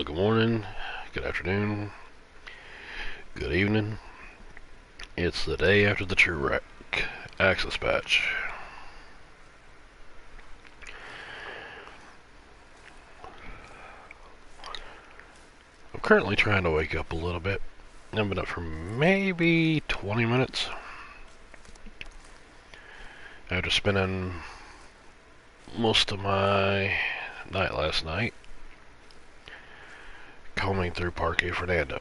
Well, good morning, good afternoon, good evening. It's the day after the True Wreck Access patch. I'm currently trying to wake up a little bit. I've been up for maybe 20 minutes after spending most of my night last night combing through Parque Fernando.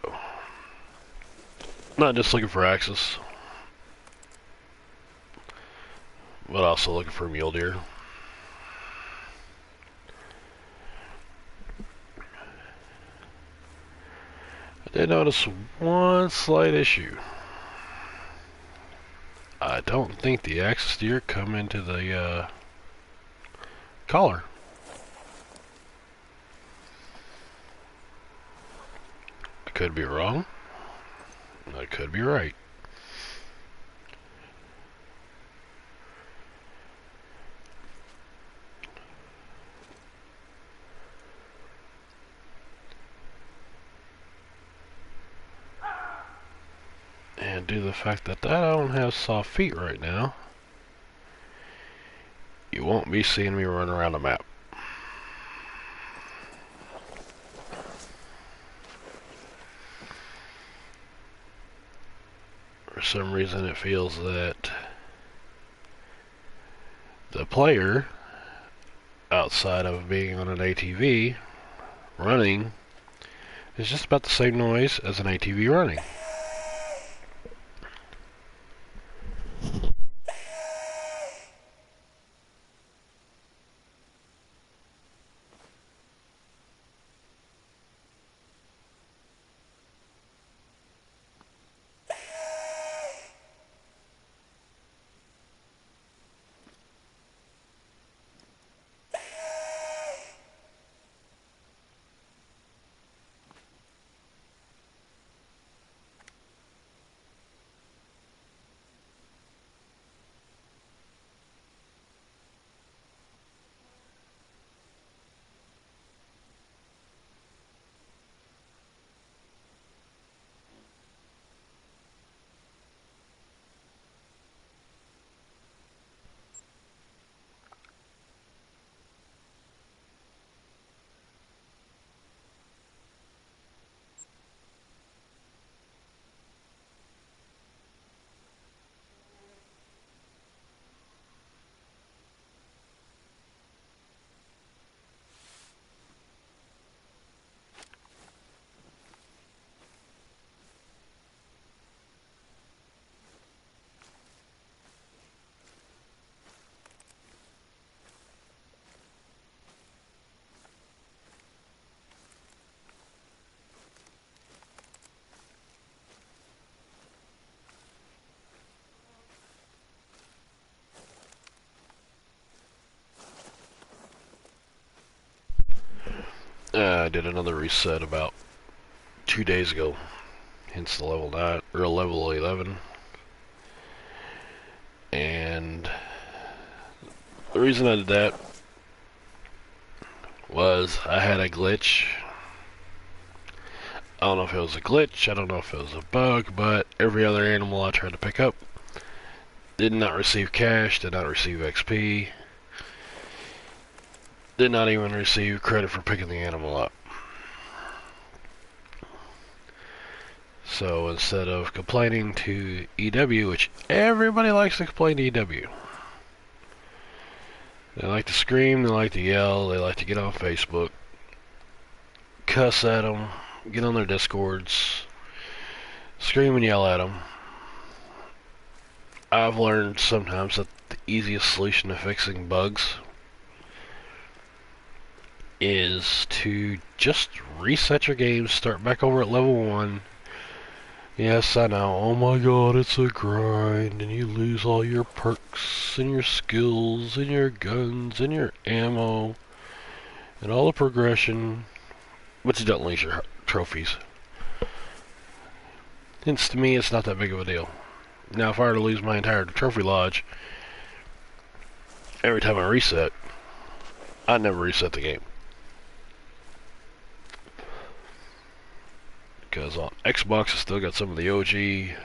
Not just looking for access, but also looking for mule deer. I did notice one slight issue. I don't think the access deer come into the collar. I could be wrong. I could be right. And due to the fact that I don't have soft feet right now, you won't be seeing me run around a map. For some reason it feels that the player, outside of being on an ATV, running, is just about the same noise as an ATV running. I did another reset about 2 days ago, hence the level 9 or level 11. And the reason I did that was I had a glitch. I don't know if it was a glitch, I don't know if it was a bug, but every other animal I tried to pick up did not receive cash, did not receive XP, did not even receive credit for picking the animal up. So instead of complaining to EW, which everybody likes to complain to EW, they like to scream, they like to yell, they like to get on Facebook, cuss at them, get on their Discords, scream and yell at them. I've learned sometimes that the easiest solution to fixing bugs is to just reset your game, start back over at level 1. Yes, I know, oh my god, it's a grind, and you lose all your perks, and your skills, and your guns, and your ammo, and all the progression, but you don't lose your trophies. Hence, to me, it's not that big of a deal. Now, if I were to lose my entire trophy lodge, every time I reset, I never reset the game. because on Xbox I still got some of the OG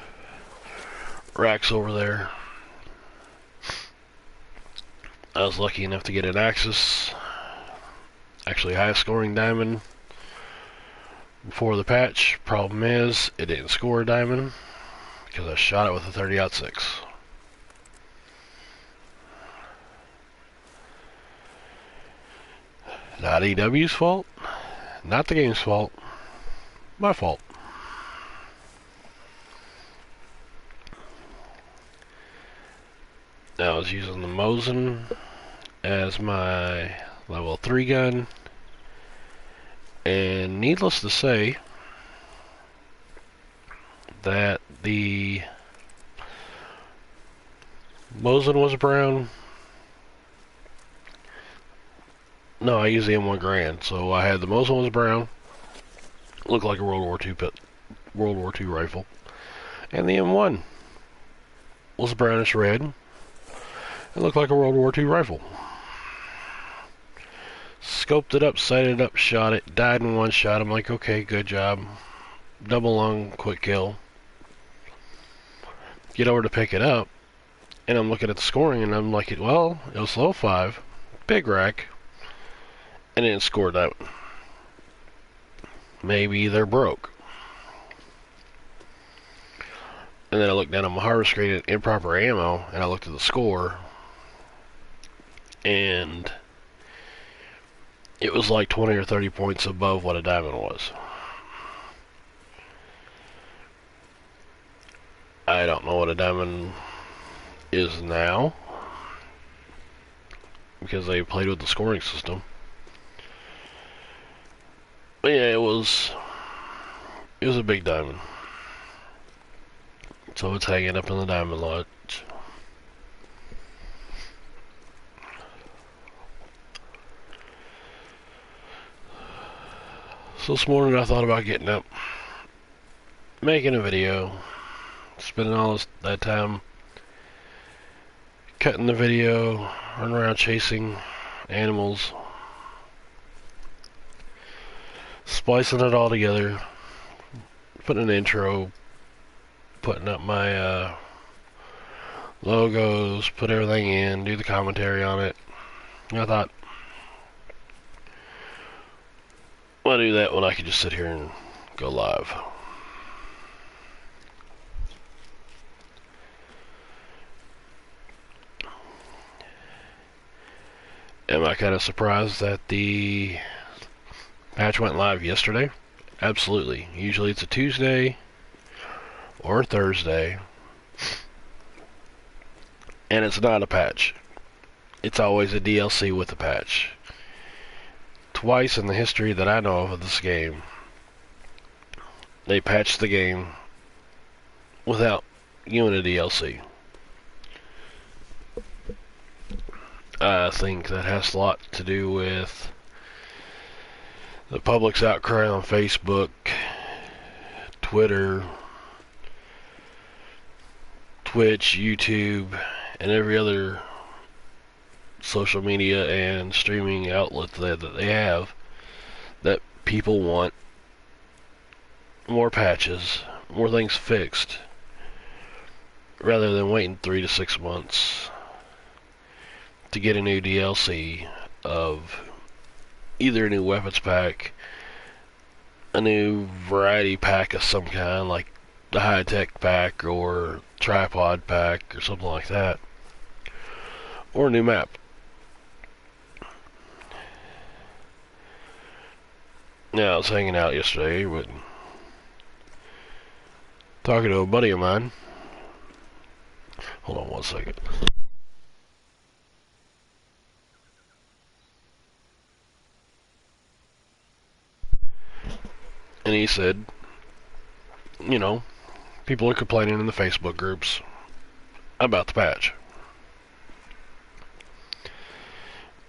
racks over there. I was lucky enough to get an Axis, actually highest scoring diamond before the patch. Problem is, it didn't score a diamond because I shot it with a 30-06. Not EW's fault, not the game's fault, my fault. Now I was using the Mosin as my level 3 gun, and needless to say that the Mosin was brown. No, I used the M1 Grand, so I had the Mosin was brown, looked like a World War II rifle, and the M1 was brownish red. It looked like a World War II rifle. Scoped it up, sighted it up, shot it, died in one shot. I'm like, okay, good job. Double lung, quick kill. Get over to pick it up, and I'm looking at the scoring, and I'm like, well, it was low 5, big rack, and it didn't score that one. Maybe they're broke. And then I looked down on my harvest screen at improper ammo, and I looked at the score, and it was like 20 or 30 points above what a diamond was. I don't know what a diamond is now, because they played with the scoring system. But yeah, it was a big diamond. So it's hanging up in the diamond lodge. So this morning I thought about getting up, making a video, spending all that time cutting the video, running around chasing animals, splicing it all together, putting an intro, putting up my logos, put everything in, do the commentary on it. And I thought, why do that when I could just sit here and go live? Am I kind of surprised that the patch went live yesterday? Absolutely. Usually it's a Tuesday or a Thursday, and it's not a patch. It's always a DLC with a patch. Twice in the history that I know of this game, they patched the game without giving a DLC. I think that has a lot to do with the public's outcry on Facebook, Twitter, Twitch, YouTube, and every other social media and streaming outlet that they have, that people want more patches, more things fixed, rather than waiting 3 to 6 months to get a new DLC of either a new weapons pack, a new variety pack of some kind, like the high-tech pack or tripod pack or something like that, or a new map. Now, I was hanging out yesterday with, talking to a buddy of mine. Hold on one second. And he said, you know, people are complaining in the Facebook groups about the patch.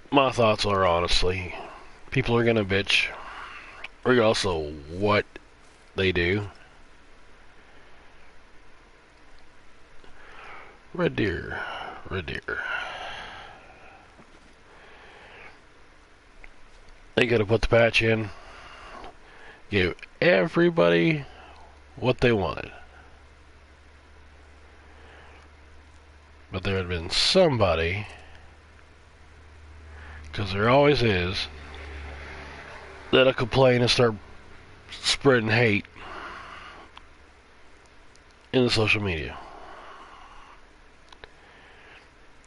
My thoughts are, honestly, people are gonna bitch regardless of what they do. Red deer, red deer. They could have put the patch in, give everybody what they wanted. But there had been somebody, because there always is, that'll complain and start spreading hate in the social media.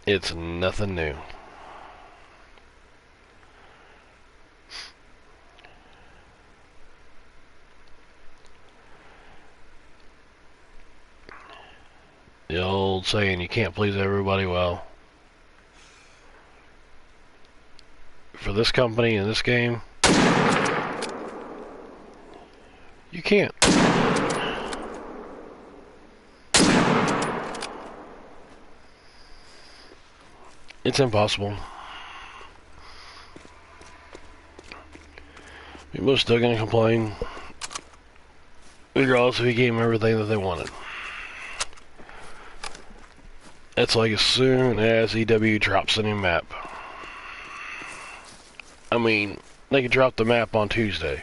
It's nothing new. The old saying, you can't please everybody. Well, for this company in this game, you can't. It's impossible. People are still going to complain, regardless if you gave them everything that they wanted. It's like as soon as EW drops a new map. I mean, they could drop the map on Tuesday.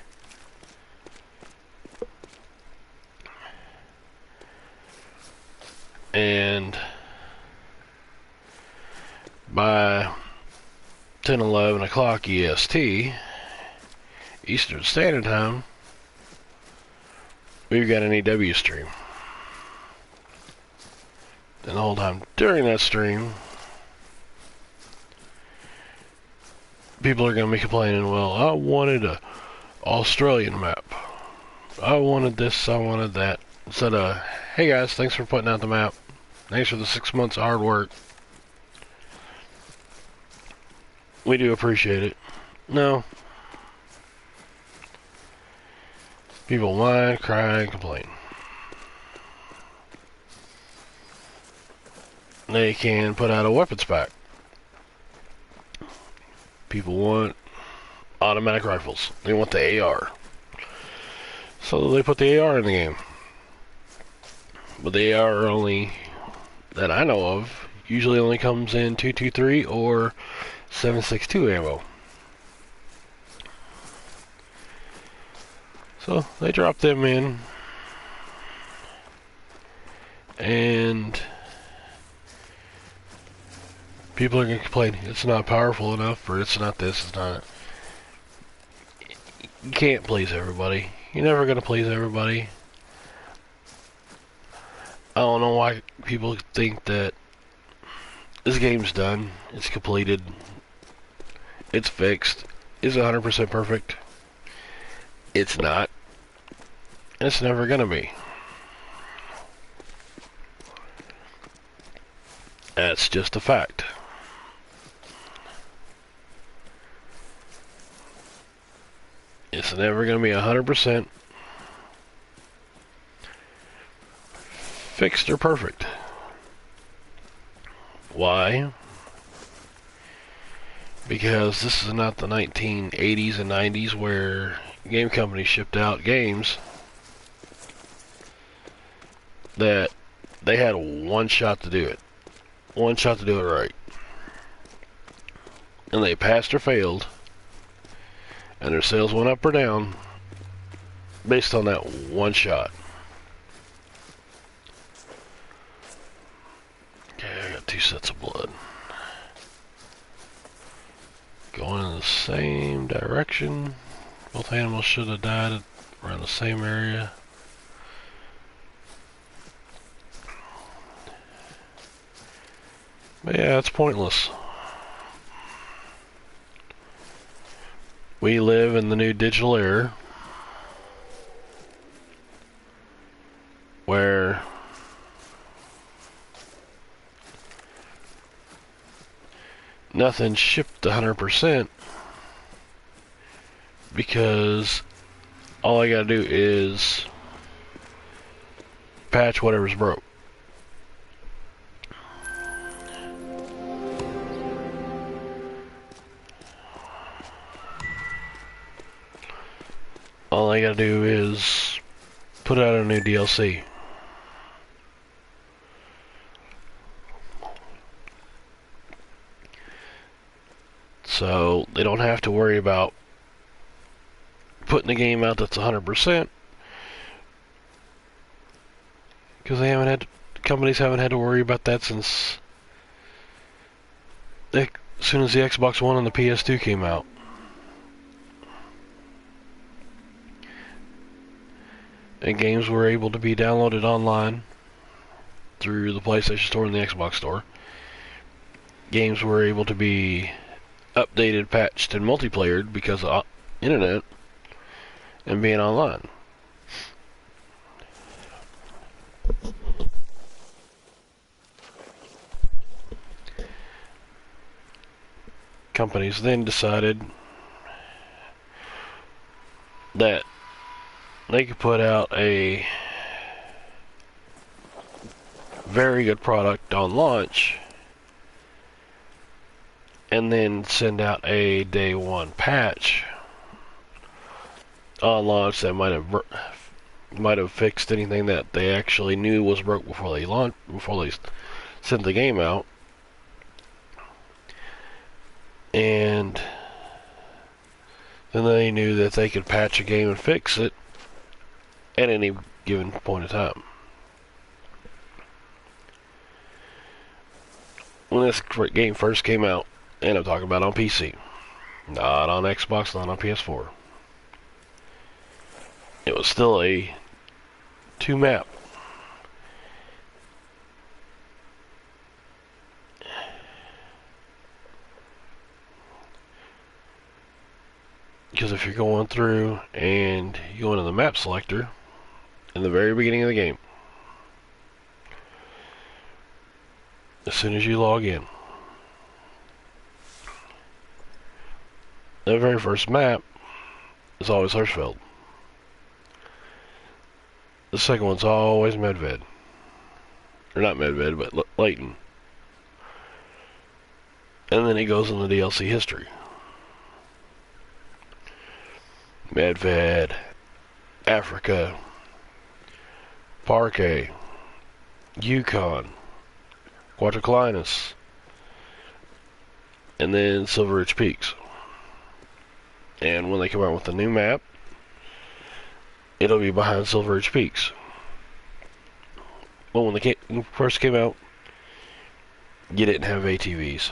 And by 10, 11 o'clock EST, Eastern Standard Time, we've got an EW stream. And the whole time during that stream, people are going to be complaining, well, I wanted a Australian map. I wanted this, I wanted that. Instead of, hey guys, thanks for putting out the map. Thanks for the 6 months of hard work. We do appreciate it. No. People whine, cry, and complain. They can put out a weapons pack. People want automatic rifles. They want the AR. So they put the AR in the game. But the AR only, that I know of, usually only comes in 223 or 7.62 ammo. So they drop them in, and people are going to complain, it's not powerful enough, or it's not this, it's not. You can't please everybody. You're never going to please everybody. I don't know why people think that this game's done, it's completed, it's fixed, it's 100% perfect. It's not. And it's never going to be. That's just a fact. It's never going to be 100% fixed or perfect. Why? Because this is not the 1980s and 90s where game companies shipped out games that they had one shot to do it. One shot to do it right. And they passed or failed. And their sales went up or down based on that one shot. Okay, I got 2 sets of blood. Going in the same direction. Both animals should have died around the same area. But yeah, it's pointless. We live in the new digital era where nothing's shipped 100% because all I gotta do is patch whatever's broke. All I gotta do is put out a new DLC. So they don't have to worry about putting a game out that's 100%, because companies haven't had to worry about that since as soon as the Xbox One and the PS2 came out. And games were able to be downloaded online through the PlayStation Store and the Xbox Store. Games were able to be updated, patched, and multiplayered because of internet and being online. Companies then decided that they could put out a very good product on launch and then send out a day one patch on launch that might have fixed anything that they actually knew was broke before they sent the game out. And then they knew that they could patch a game and fix it at any given point in time. When this game first came out, and I'm talking about on PC, not on Xbox, not on PS4, it was still a 2-map. Because if you're going through and you go into the map selector in the very beginning of the game, as soon as you log in, the very first map is always Hirschfeld. The second one's always Medved. Or not Medved, but Layton. And then it goes into DLC history. Medved, Africa, Parquet, Yukon, Quatroclinus, and then Silver Ridge Peaks. And when they come out with the new map, it'll be behind Silver Ridge Peaks. Well, when they first came out, you didn't have ATVs.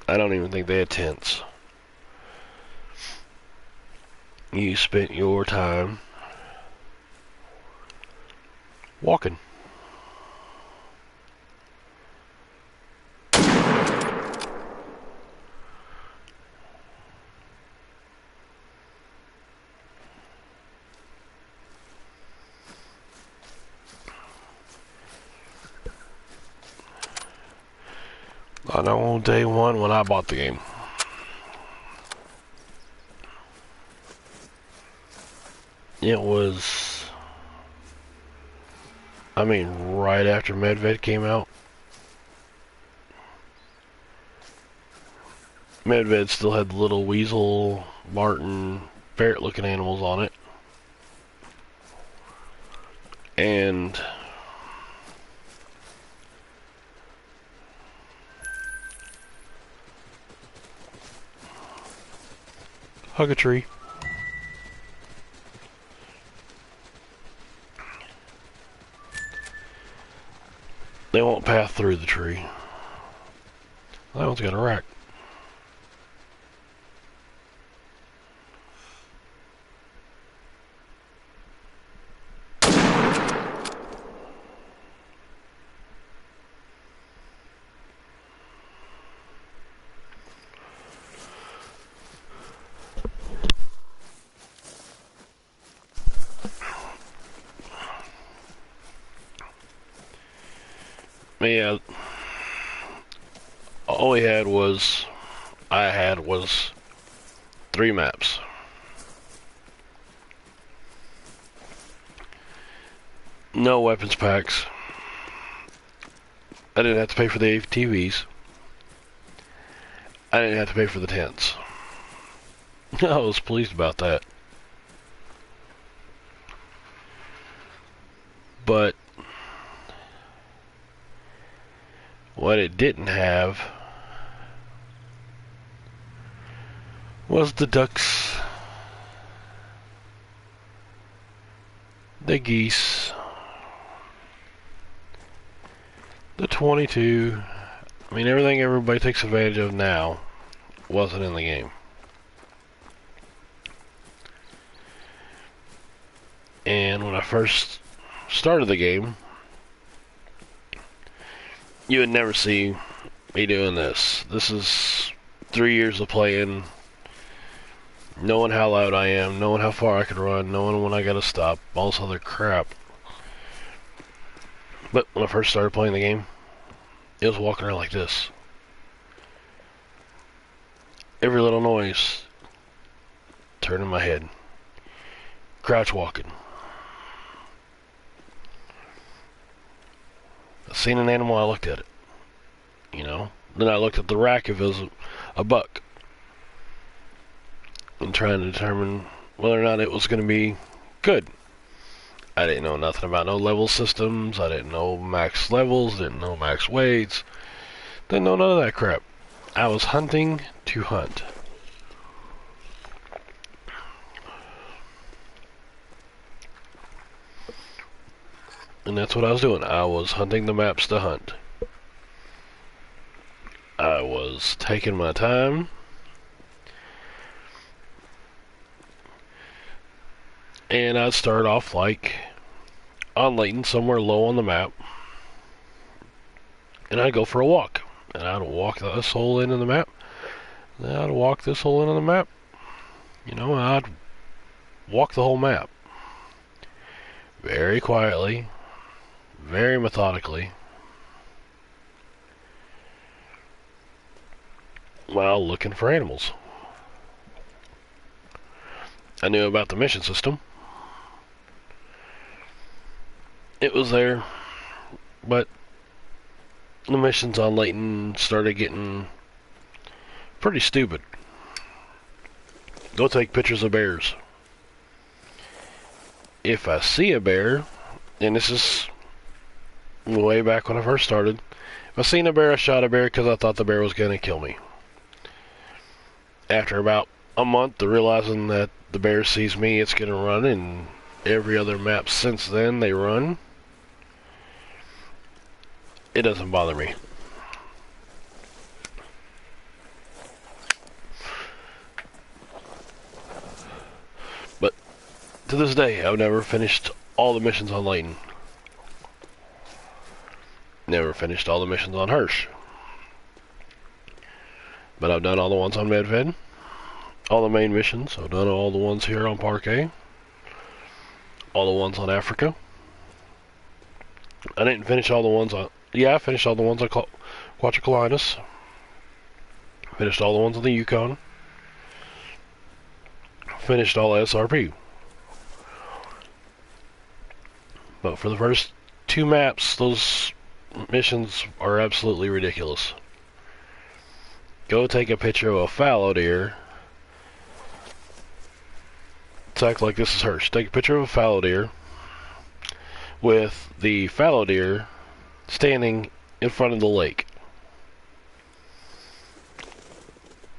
I don't even think they had tents. You spent your time walking. I know on day one when I bought the game, it was, right after Medved came out. Medved still had the little weasel, marten, ferret-looking animals on it. And hug a tree. They won't pass through the tree. That one's got a rack. Yeah, all I had was 3 maps. No weapons packs. I didn't have to pay for the ATVs. I didn't have to pay for the tents. I was pleased about that. But what it didn't have was the ducks, the geese, The 22, I mean, everything everybody takes advantage of now wasn't in the game. And when I first started the game, you would never see me doing this. This is 3 years of playing, knowing how loud I am, knowing how far I can run, knowing when I gotta stop, all this other crap. But when I first started playing the game, it was walking around like this. Every little noise, turning my head, crouch walking. I seen an animal, I looked at it. You know? Then I looked at the rack if it was a buck. And trying to determine whether or not it was going to be good. I didn't know nothing about no level systems. I didn't know max levels. Didn't know max weights. Didn't know none of that crap. I was hunting to hunt. And that's what I was doing. I was hunting the maps to hunt. I was taking my time. And I'd start off like on Layton, somewhere low on the map. And I'd go for a walk. And I'd walk this whole end of the map. Then I'd walk this whole end of the map. You know, and I'd walk the whole map. Very quietly. Very methodically. While looking for animals. I knew about the mission system. It was there, but the missions on Layton started getting pretty stupid. Go take pictures of bears. If I see a bear, and this is way back when I first started, if I seen a bear, I shot a bear because I thought the bear was going to kill me. After about a month of realizing that the bear sees me, it's going to run, and every other map since then they run. It doesn't bother me. But to this day, I've never finished all the missions on Layton. Never finished all the missions on Hirsch. But I've done all the ones on Medved. All the main missions. I've done all the ones here on Parquet. All the ones on Africa. I didn't finish all the ones on... Yeah, I finished all the ones on Quatricolinas. Finished all the ones on the Yukon. Finished all SRP. But for the first 2 maps, those missions are absolutely ridiculous. Go take a picture of a fallow deer. Let's act like this is Hirsch. Take a picture of a fallow deer with the fallow deer standing in front of the lake.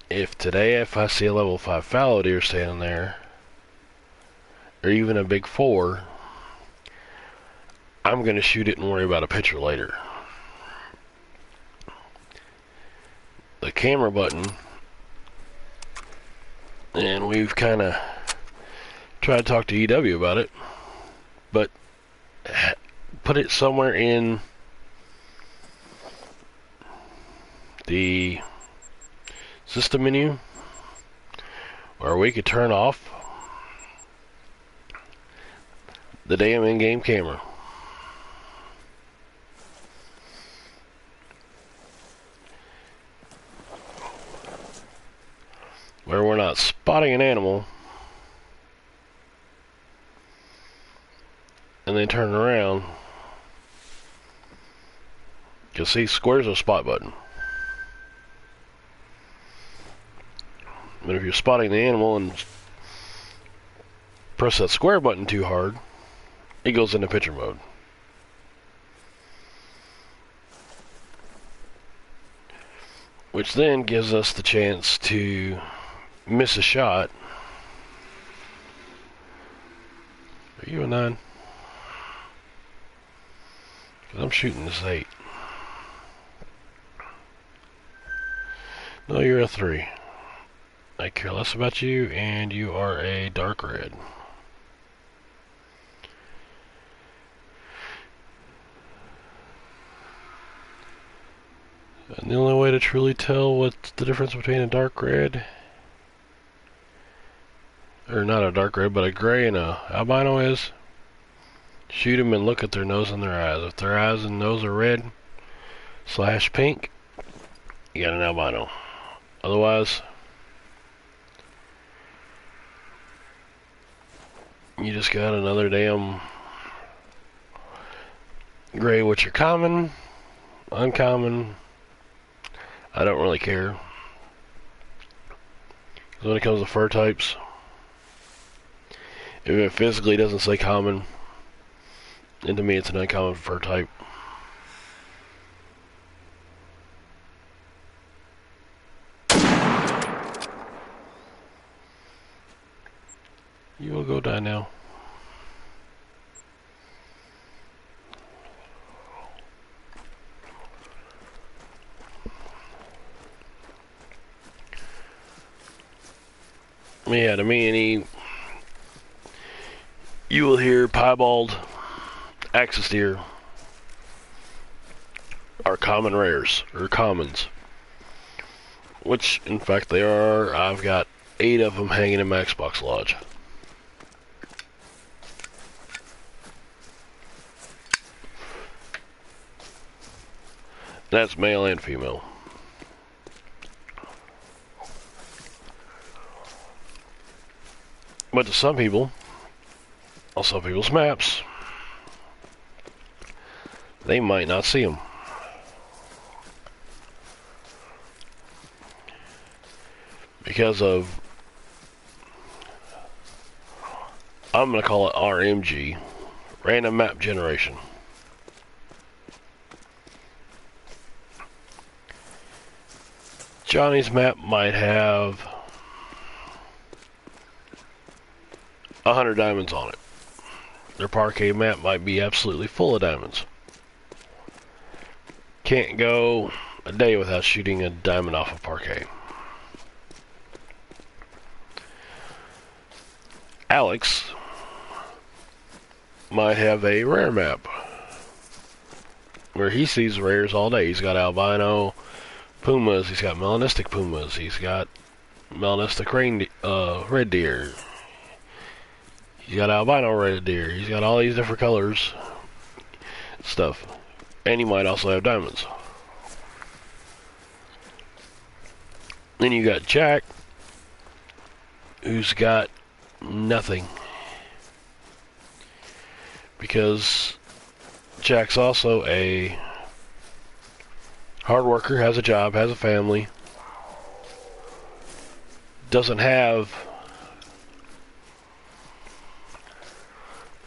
If I see a level 5 fallow deer standing there, or even a big 4, I'm going to shoot it and worry about a picture later. The camera button, and we've kind of tried to talk to EW about it, but put it somewhere in the system menu where we could turn off the damn in-game camera. Where we're not spotting an animal and then turn around. You see, square's a spot button. But if you're spotting the animal and press that square button too hard, it goes into picture mode. Which then gives us the chance to miss a shot. Are you a 9? Because I'm shooting this 8. No, you're a 3. I care less about you, and you are a dark red. And the only way to truly tell what's the difference between a dark red, or not a dark red, but a gray and a albino is, shoot them and look at their nose and their eyes. If their eyes and nose are red / pink, you got an albino. Otherwise, you just got another damn gray, which are common, uncommon. I don't really care. Because when it comes to fur types, if it physically doesn't say common, then to me it's an uncommon fur type. You will go die now. Yeah, to me, you will hear piebald, axis deer are common rares, or commons. Which, in fact, they are. I've got 8 of them hanging in my Xbox Lodge. That's male and female. But to some people, on some people's maps, they might not see them. Because of, I'm going to call it RMG, random map generation. Johnny's map might have 100 diamonds on it. Their parquet map might be absolutely full of diamonds. Can't go a day without shooting a diamond off of parquet. Alex might have a rare map where he sees rares all day. He's got albino pumas, he's got melanistic pumas, he's got melanistic red deer, he's got albino red deer, he's got all these different colors stuff, and he might also have diamonds. Then you got Jack, who's got nothing, because Jack's also a hard worker, has a job, has a family, doesn't have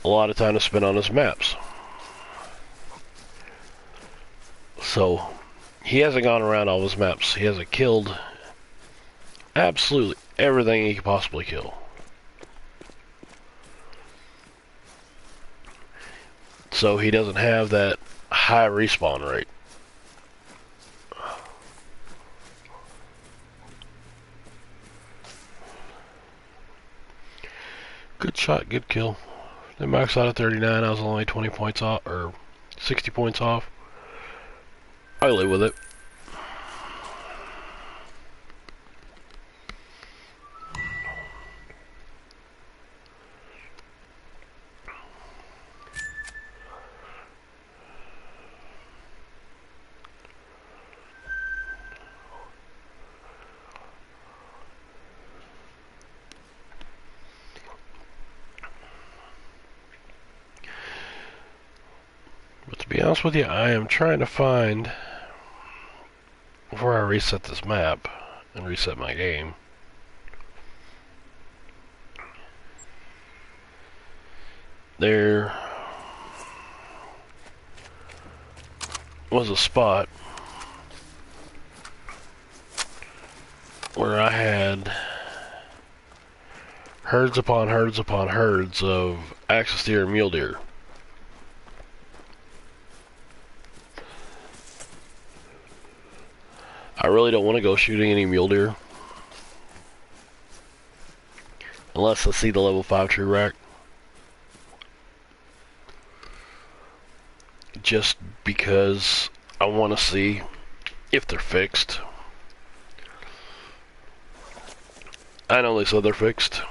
a lot of time to spend on his maps. So, he hasn't gone around all his maps. He hasn't killed absolutely everything he could possibly kill. So he doesn't have that high respawn rate. Good shot, good kill. They maxed out at 39. I was only 20 points off, or 60 points off. I live with it. But to be honest with you, I am trying to find, before I reset this map and reset my game, there was a spot where I had herds upon herds upon herds of axis deer and mule deer. I really don't want to go shooting any mule deer. Unless I see the level 5 tree rack. Just because I want to see if they're fixed. I know they said they're fixed.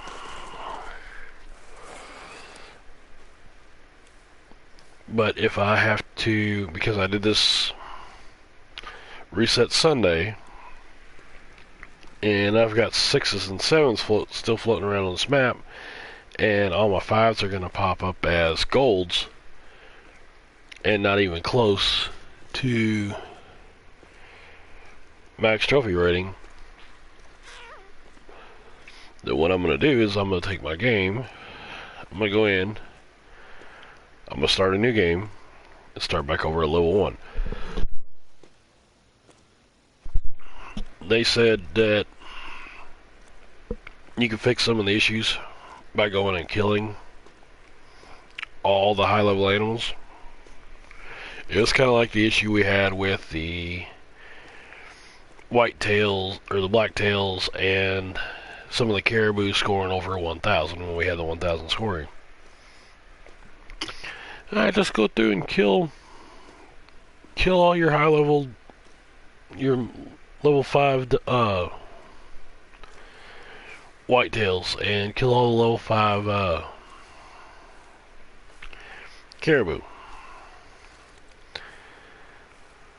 But if I have to, because I did this reset Sunday, and I've got 6s and 7s still floating around on this map, and all my 5s are going to pop up as golds, and not even close to max trophy rating. Then what I'm going to do is I'm going to take my game, I'm going to go in, I'm going to start a new game, and start back over at level 1. They said that you can fix some of the issues by going and killing all the high level animals. It was kind of like the issue we had with the white tails or the black tails and some of the caribou scoring over 1,000 when we had the 1,000 scoring. I just go through and kill all your high level, your level 5 white tails, and kill all the level 5 caribou.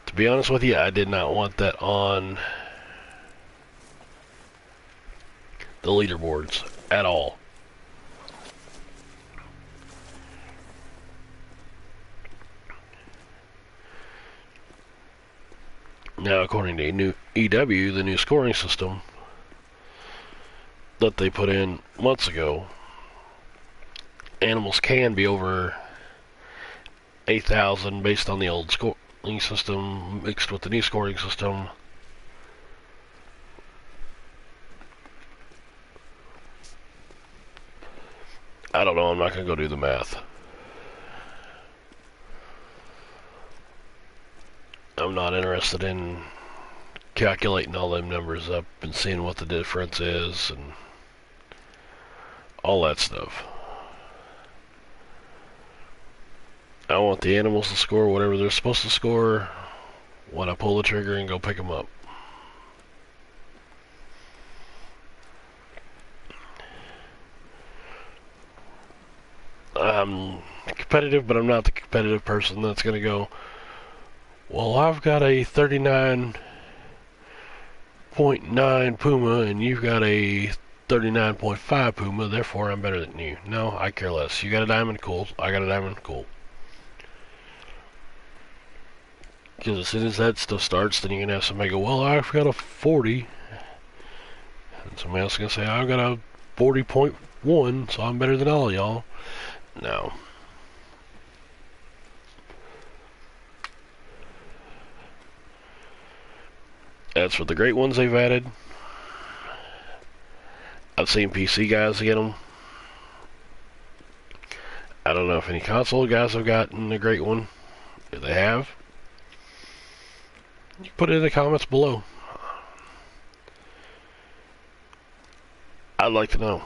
To be honest with you, I did not want that on the leaderboards at all. Now, according to new EW, the new scoring system that they put in months ago, animals can be over 8,000 based on the old scoring system mixed with the new scoring system. I don't know, I'm not going to go do the math. I'm not interested in calculating all them numbers up and seeing what the difference is and all that stuff. I want the animals to score whatever they're supposed to score when I pull the trigger and go pick them up. I'm competitive, but I'm not the competitive person that's going to go, well, I've got a 39.9 Puma and you've got a 39.5 Puma, therefore I'm better than you. No, I care less. You got a diamond, cool. I got a diamond, cool. Because as soon as that stuff starts, then you're going to have somebody go, well, I've got a 40. And somebody else is going to say, I've got a 40.1, so I'm better than all y'all. No. As for the great ones they've added, I've seen PC guys get them. I don't know if any console guys have gotten the great one. If they have, you put it in the comments below. I'd like to know.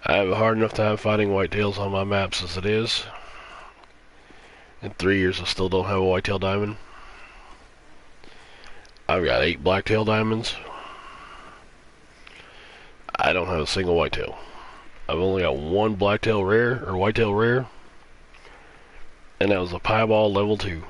I have a hard enough time finding whitetails on my maps as it is. In 3 years I still don't have a whitetail diamond. I've got 8 blacktail diamonds. I don't have a single whitetail. I've only got 1 blacktail rare, or whitetail rare, and that was a piebald level 2.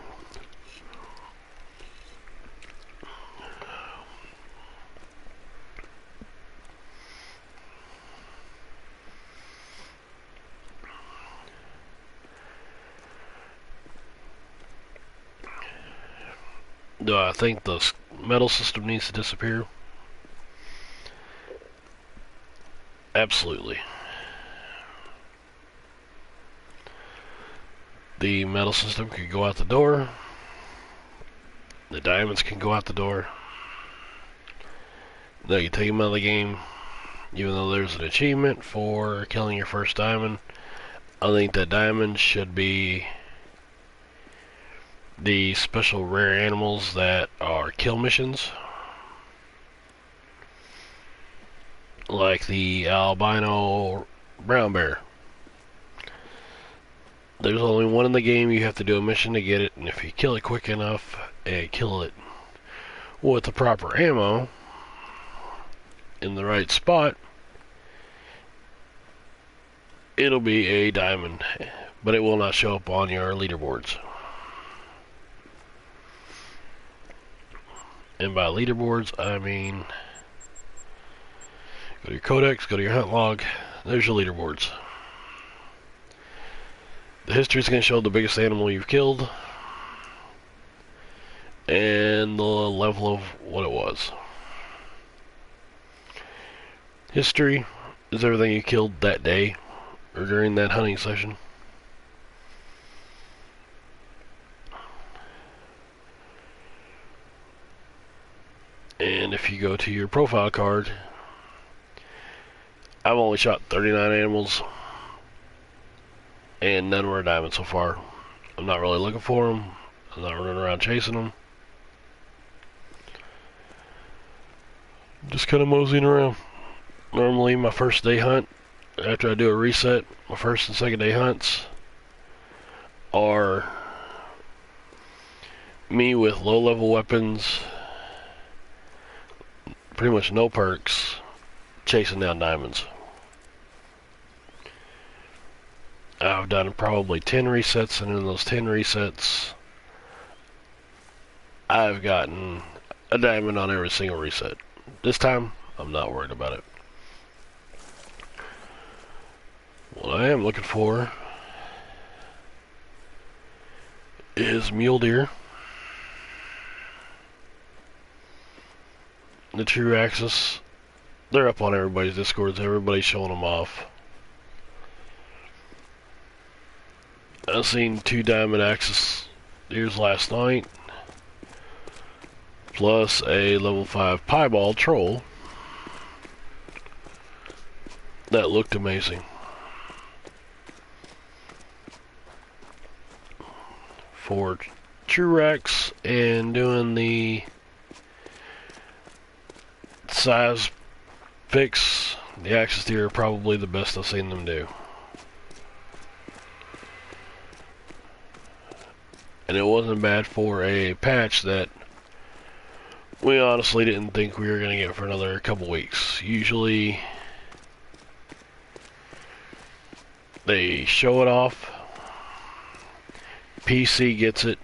Do I think the metal system needs to disappear? Absolutely. The metal system could go out the door. The diamonds can go out the door. No, you take them out of the game. Even though there's an achievement for killing your first diamond, I think that diamond should be the special rare animals that are kill missions, like the albino brown bear. There's only one in the game. You have to do a mission to get it, and if you kill it quick enough and kill it with the proper ammo in the right spot, it'll be a diamond, but it will not show up on your leaderboards. And by leaderboards, I mean go to your codex, go to your hunt log, there's your leaderboards. The history is going to show the biggest animal you've killed and the level of what it was. History is everything you killed that day or during that hunting session. And if you go to your profile card, I've only shot 39 animals and none were a diamond so far. I'm not really looking for them. I'm not running around chasing them. Just kind of moseying around. Normally my first day hunt, after I do a reset, my first and second day hunts are me with low level weapons, pretty much no perks, chasing down diamonds. I've done probably 10 resets, and in those 10 resets I've gotten a diamond on every single reset. This time I'm not worried about it. What I am looking for is mule deer, the true axis. They're up on everybody's discords. Everybody's showing them off. I've seen 2 diamond axis deers last night, plus a level 5 piebald troll that looked amazing. For Trurex and doing the size picks, the axis deer are probably the best I've seen them do. And it wasn't bad for a patch that we honestly didn't think we were going to get for another couple weeks. Usually they show it off, PC gets it,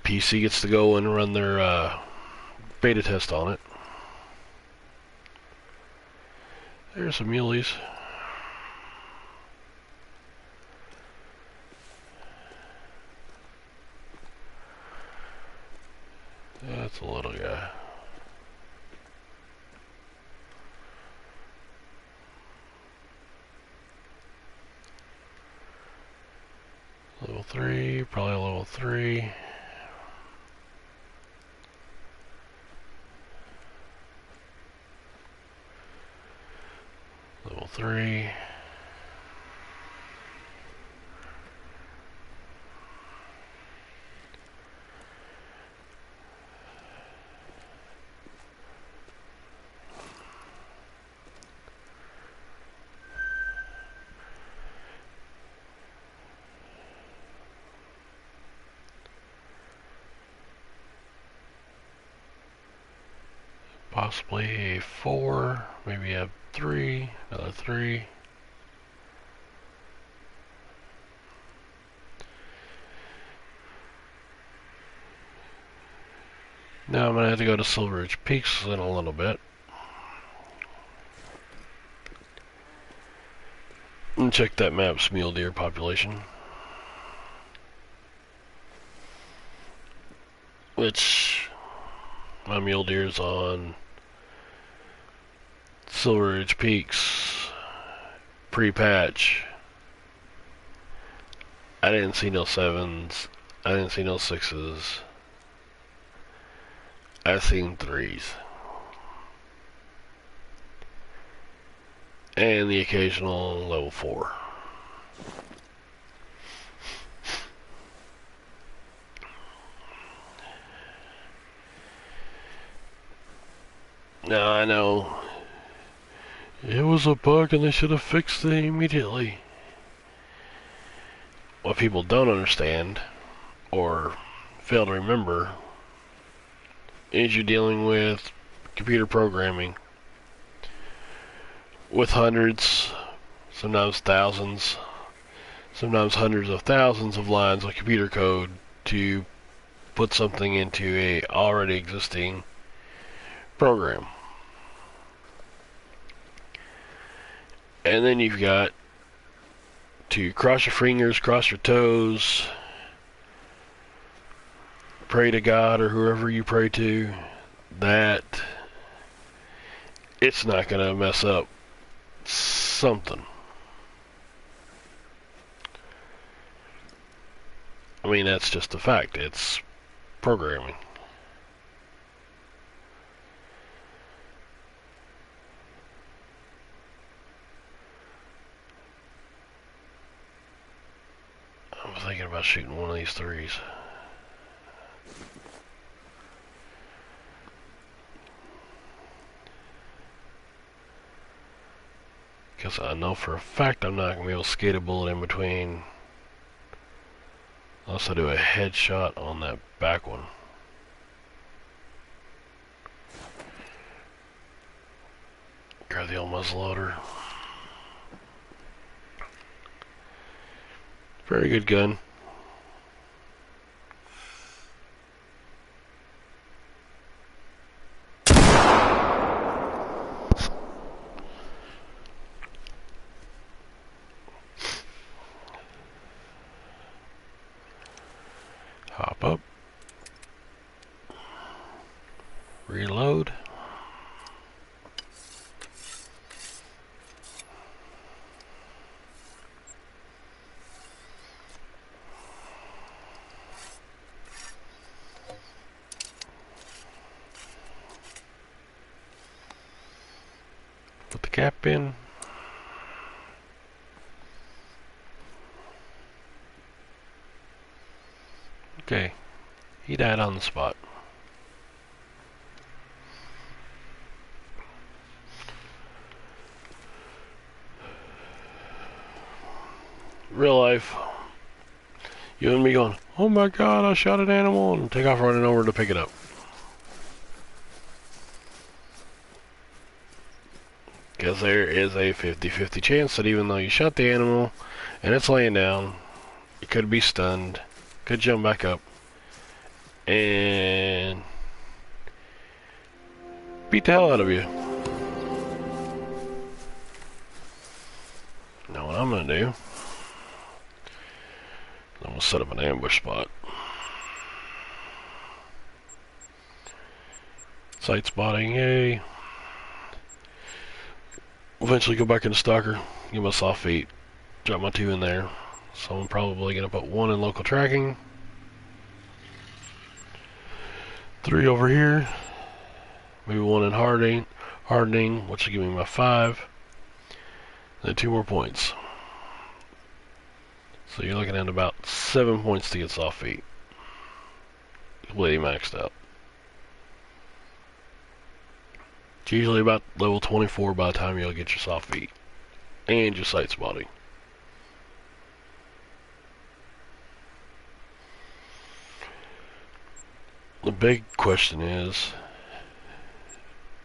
PC gets to go and run their beta test on it. There's some muleys. That's a little guy. Level 3, probably a level 3. Level 3. Possibly a 4, maybe a 3, another 3. Now I'm going to have to go to Silver Ridge Peaks in a little bit and check that map's mule deer population, which my mule deer's on Silver Ridge Peaks pre-patch. I didn't see no 7s, I didn't see no 6s, I've seen 3s. And the occasional level 4. No, I know. It was a bug and they should have fixed it immediately. What people don't understand, or fail to remember, is you're dealing with computer programming with hundreds, sometimes thousands, sometimes hundreds of thousands of lines of computer code to put something into a already existing program. And then you've got to cross your fingers, cross your toes, pray to God or whoever you pray to that it's not going to mess up something. I mean, that's just a fact. It's programming. I'm thinking about shooting one of these threes. Because I know for a fact I'm not going to be able to skate a bullet in between unless I do a headshot on that back one. Grab the old muzzleloader. Very good gun. Hop up. Reload. Put the cap in. Okay, he died on the spot. Real life, you and me going, oh my god, I shot an animal, and take off running over to pick it up. Because there is a 50-50 chance that even though you shot the animal and it's laying down, it could be stunned, could jump back up, and beat the hell out of you. Now what I'm going to do, I'm going to set up an ambush spot. Sight spotting, yay. Eventually go back into stalker, get my soft feet, drop my 2 in there. So I'm probably going to put 1 in local tracking, 3 over here, maybe 1 in hardening, which will give me my 5, and then 2 more points. So you're looking at about 7 points to get soft feet. Completely maxed out. It's usually about level 24 by the time you'll get your soft feet and your sight spotting. The big question is,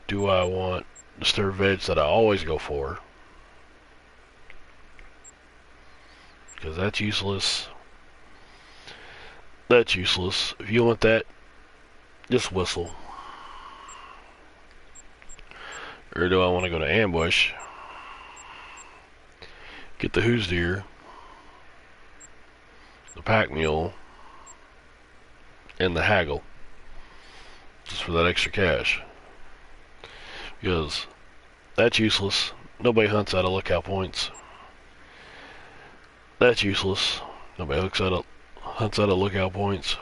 do I want the stir veg that I always go for? Because that's useless. That's useless. If you want that, just whistle. Or do I want to go to ambush, get the who's deer, the pack mule, and the haggle, just for that extra cash? Because that's useless. Nobody hunts out of lookout points. That's useless. Nobody hunts out of lookout points.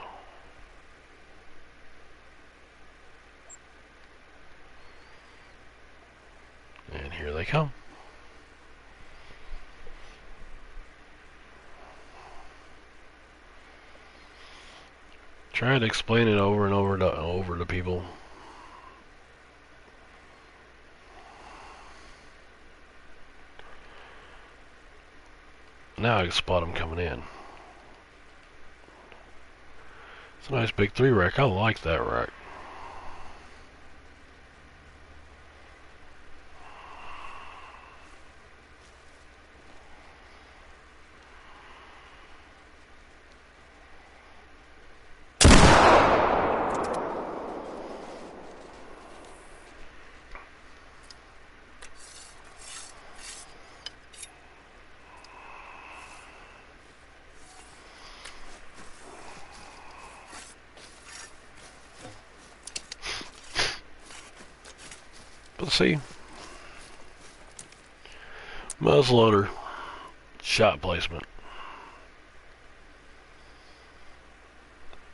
And here they come. Try to explain it over and over to people. Now I can spot them coming in. It's a nice big 3 rack. I like that rack. Let's see. Muzzleloader. Shot placement.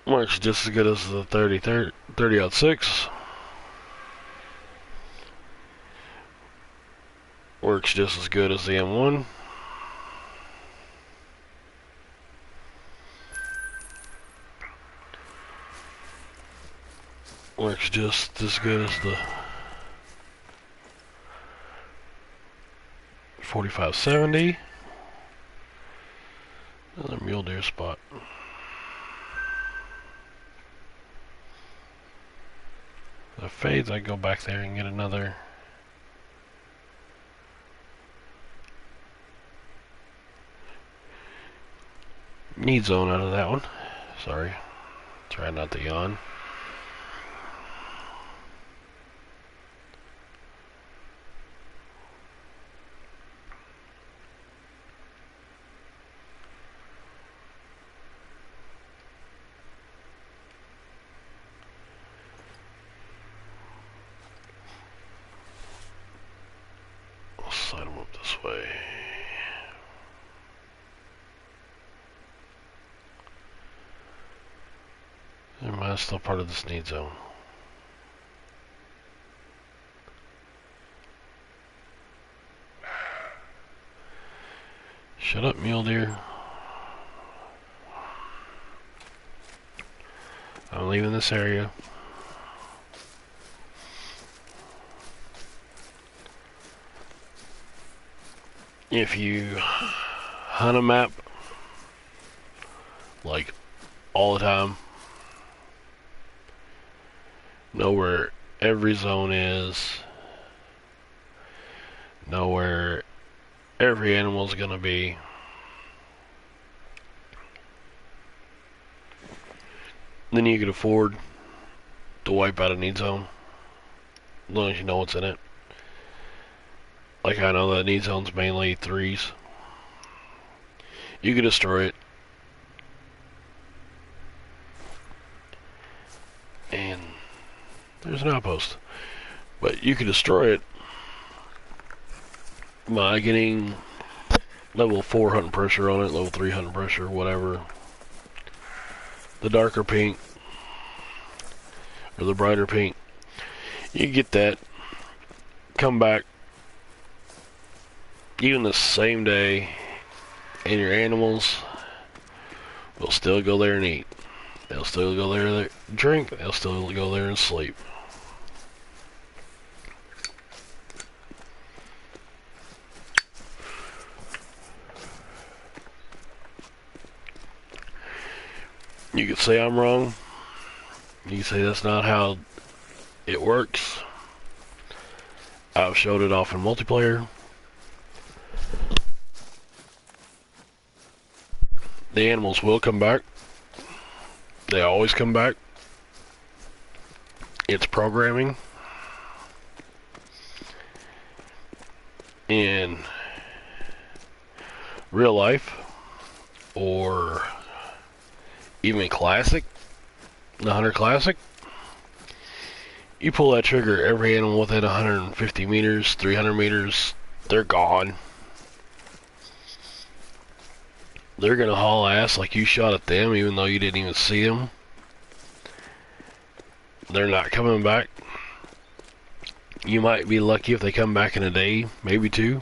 Works just as good as the 30-06. Works just as good as the M1. Works just as good as the 45-70. Another mule deer spot. The fades, I go back there and get another. Need zone out of that one. Sorry. Try not to yawn. Slide them up this way. That's still part of this need zone. Shut up, mule deer. I'm leaving this area. If you hunt a map like all the time, know where every zone is, know where every animal is going to be, then you can afford to wipe out a need zone as long as you know what's in it. Like, I know that need zone's mainly 3s. You can destroy it. And there's an outpost. But you can destroy it by getting level 4 hunting pressure on it, level 3 hunting pressure, whatever. The darker pink, or the brighter pink. You get that, come back, even the same day, and your animals will still go there and eat. They'll still go there and drink. They'll still go there and sleep. You could say I'm wrong. You can say that's not how it works. I've showed it off in multiplayer. The animals will come back. They always come back. It's programming. In real life, or even Classic, the Hunter Classic, you pull that trigger, every animal within 150 meters, 300 meters, they're gone. They're gonna haul ass like you shot at them, even though you didn't even see them. They're not coming back. You might be lucky if they come back in a day, maybe 2.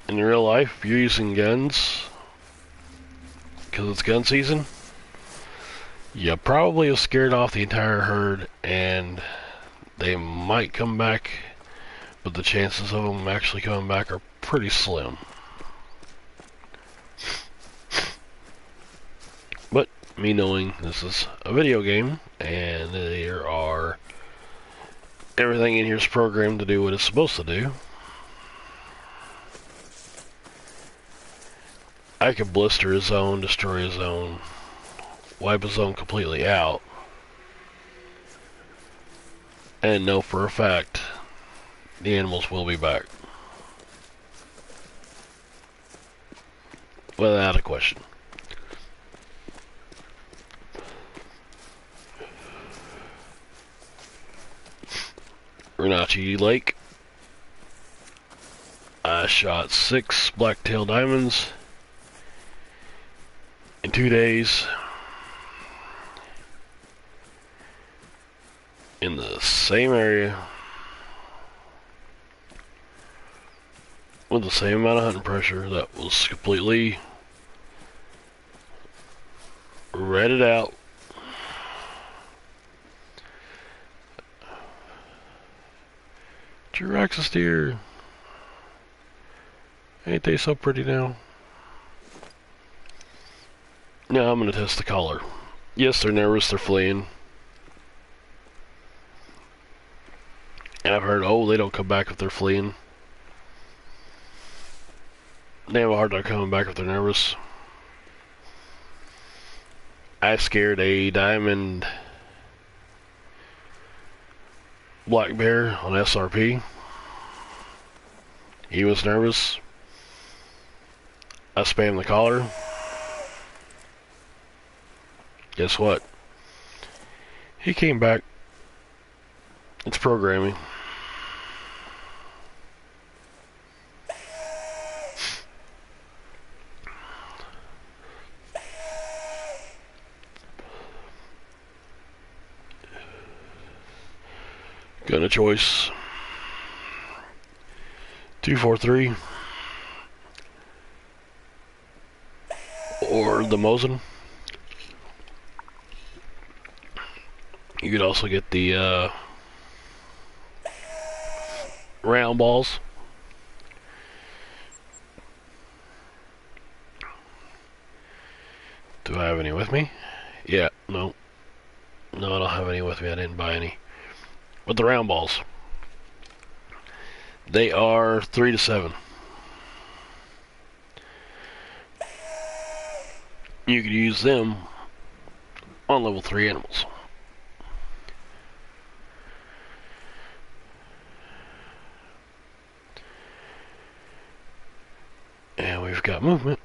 In real life, if you're using guns, because it's gun season, you probably have scared off the entire herd, and they might come back, but the chances of them actually coming back are pretty slim. But me knowing this is a video game and there are everything in here is programmed to do what it's supposed to do, I could blister his zone, destroy his zone, wipe his zone completely out, and know for a fact the animals will be back. Without a question. Renachi Lake. I shot 6 blacktail diamonds in 2 days in the same area with the same amount of hunting pressure that was completely redded out. Jiraxis deer. Ain't they so pretty now? Now I'm gonna test the collar. Yes, they're nervous, they're fleeing. And I've heard, oh, they don't come back if they're fleeing. They have a hard time coming back if they're nervous. I scared a diamond black bear on SRP. He was nervous. I spammed the collar. Guess what? He came back. It's programming. Gun of choice. 243 or the Mosin. You could also get the round balls. Do I have any with me? Yeah, no. No, I don't have any with me. I didn't buy any. But the round balls, they are 3 to 7. You could use them on level 3 animals. And we've got movement.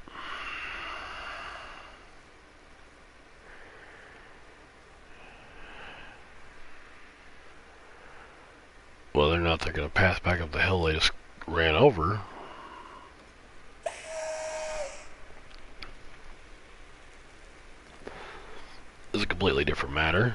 Well, they're not. They're going to path back up the hill they just ran over. It's a completely different matter.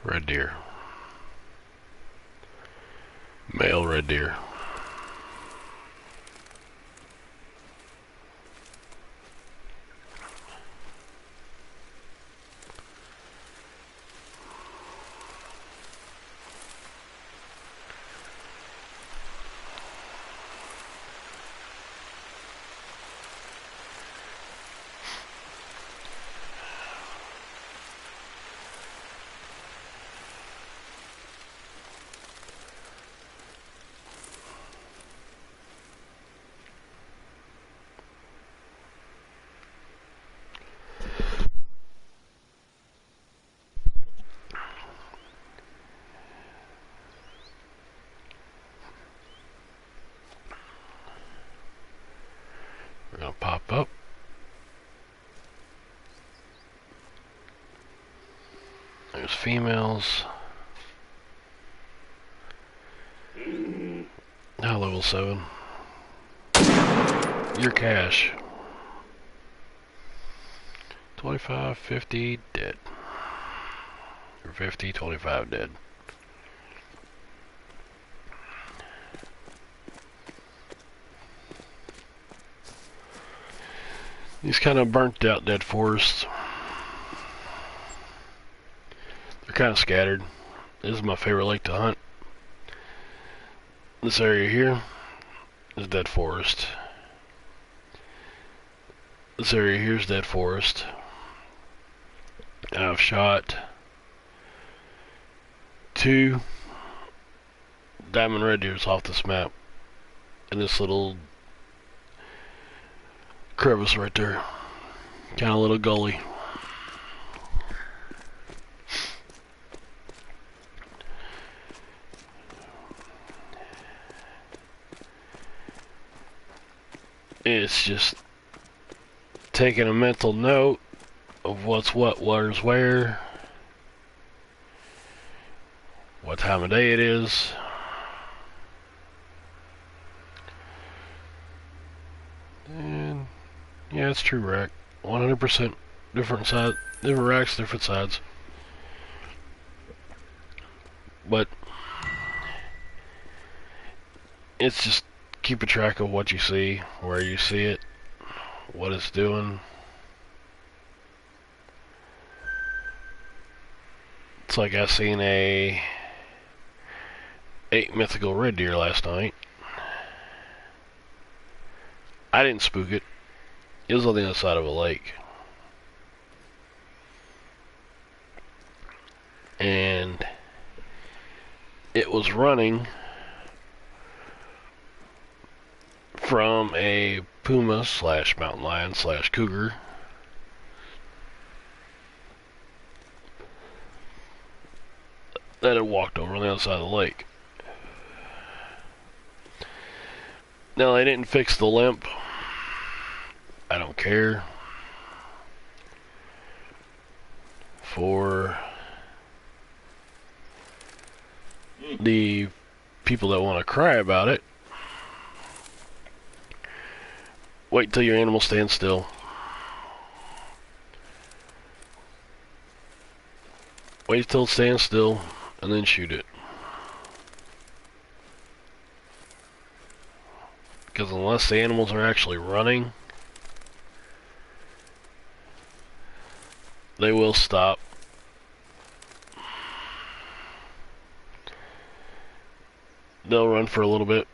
Red deer. Male red deer. We're going to pop up. There's females. Now level level 7. Your cash. 25, 50, dead. Or 50, 25, dead. These kind of burnt out dead forests. They're kind of scattered. This is my favorite lake to hunt. This area here is dead forest. This area here is dead forest. I've shot 2 diamond red deers off this map in this little crevice right there. Kind of little gully. It's just taking a mental note of what's where's where, what time of day it is. And yeah, it's true rack. 100% different side, different racks, different sides. But it's just keeping track of what you see, where you see it, what it's doing. It's like I seen a 8 mythical red deer last night. I didn't spook it. It was on the other side of a lake. And it was running from a puma slash mountain lion slash cougar that had walked over on the other side of the lake. Now, they didn't fix the limp. I don't care. For the people that want to cry about it, wait till your animal stands still. Wait till it stands still and then shoot it. Because unless the animals are actually running, they will stop. They'll run for a little bit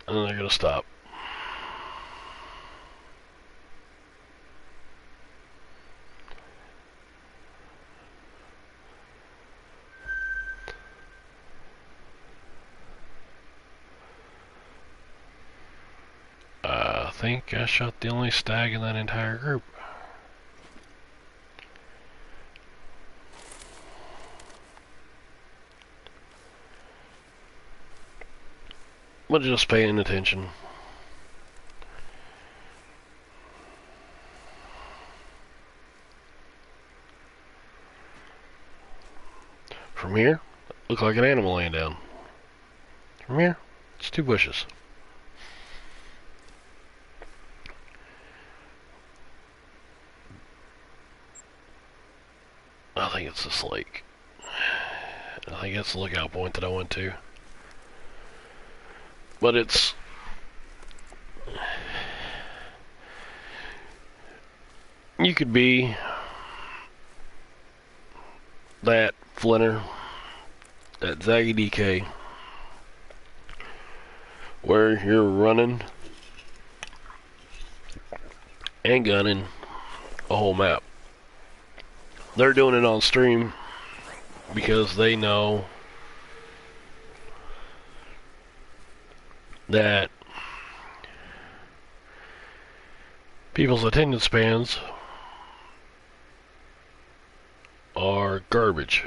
and then they're going to stop. I think I shot the only stag in that entire group. But just paying attention. From here, looks like an animal laying down. From here, it's 2 bushes. I think it's this lake. I think it's the lookout point that I went to. But it's... you could be that Flinter, that Zaggy DK, where you're running and gunning a whole map. They're doing it on stream because they know that people's attention spans are garbage.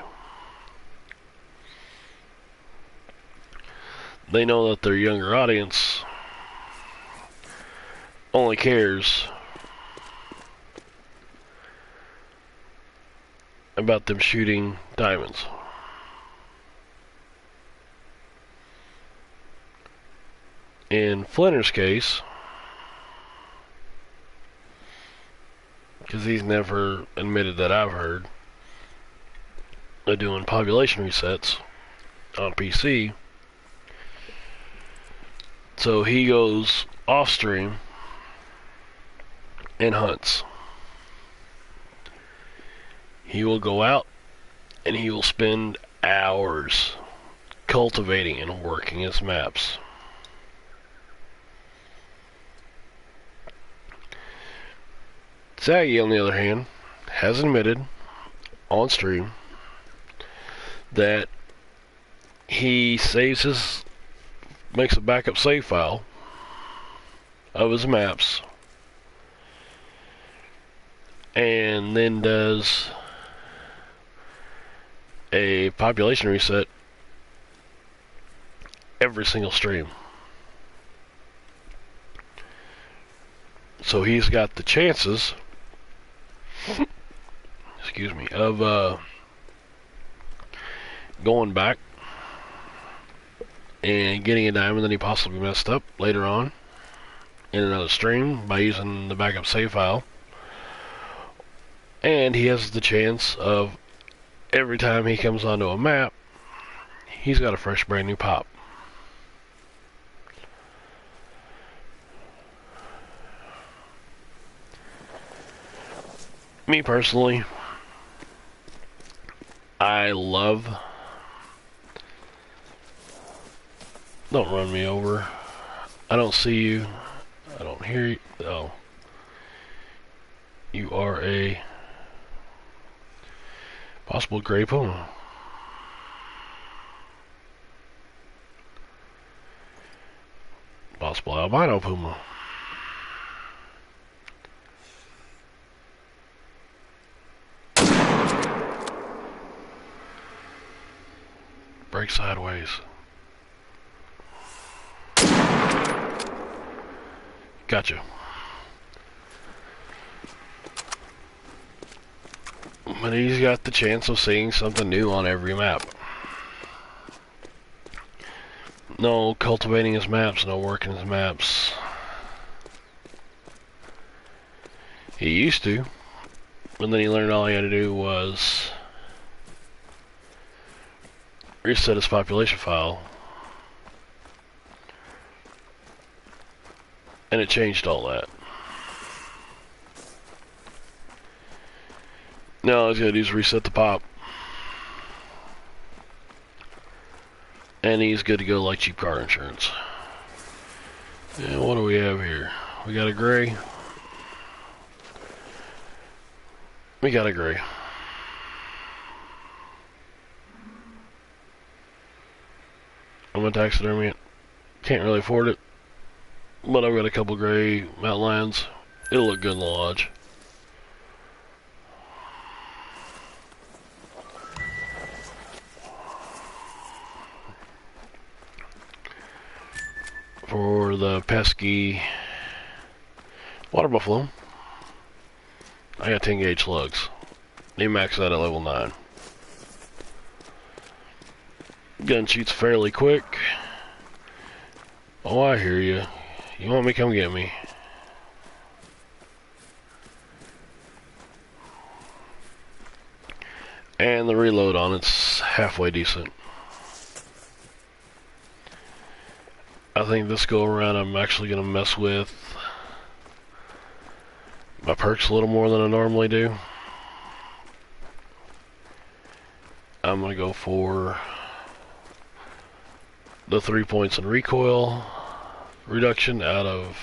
They know that their younger audience only cares about them shooting diamonds. In Flinter's case, because he's never admitted that I've heard, they're doing population resets on PC. So he goes off stream and hunts. He will go out and he will spend hours cultivating and working his maps. Zaggy, on the other hand, has admitted on stream that he makes a backup save file of his maps and then does a population reset every single stream. So he's got the chances, excuse me, of going back and getting a diamond that he possibly messed up later on in another stream by using the backup save file. And he has the chance of, every time he comes onto a map, he's got a fresh brand new pop. Me personally, I love... Don't run me over. I don't see you. I don't hear you. Oh. You are a possible gray puma. Possible albino puma. Break sideways. Gotcha. But he's got the chance of seeing something new on every map. No cultivating his maps, no working his maps. He used to, but then he learned all he had to do was reset his population file, and it changed all that. Now all he's gotta do is reset the pop, and he's good to go like cheap car insurance. And what do we have here? We got a gray. We got a gray. I'm gonna taxidermy it. Can't really afford it, but I've got a couple gray mountain lions. It'll look good in the lodge. For the pesky water buffalo, I got 10 gauge slugs. They max out at level 9. Gun shoots fairly quick. Oh, I hear you. You want me? Come get me. And the reload on it's halfway decent. I think this go around I'm actually going to mess with my perks a little more than I normally do. I'm going to go for the 3 points in recoil reduction out of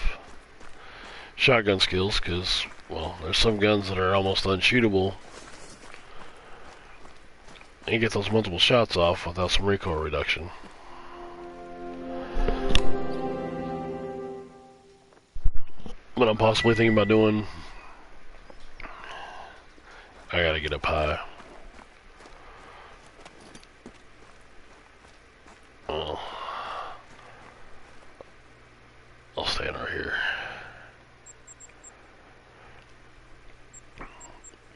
shotgun skills, because, well, there's some guns that are almost unshootable. And you get those multiple shots off without some recoil reduction. But I'm possibly thinking about doing... I gotta get up high. Oh. I'll stand right here.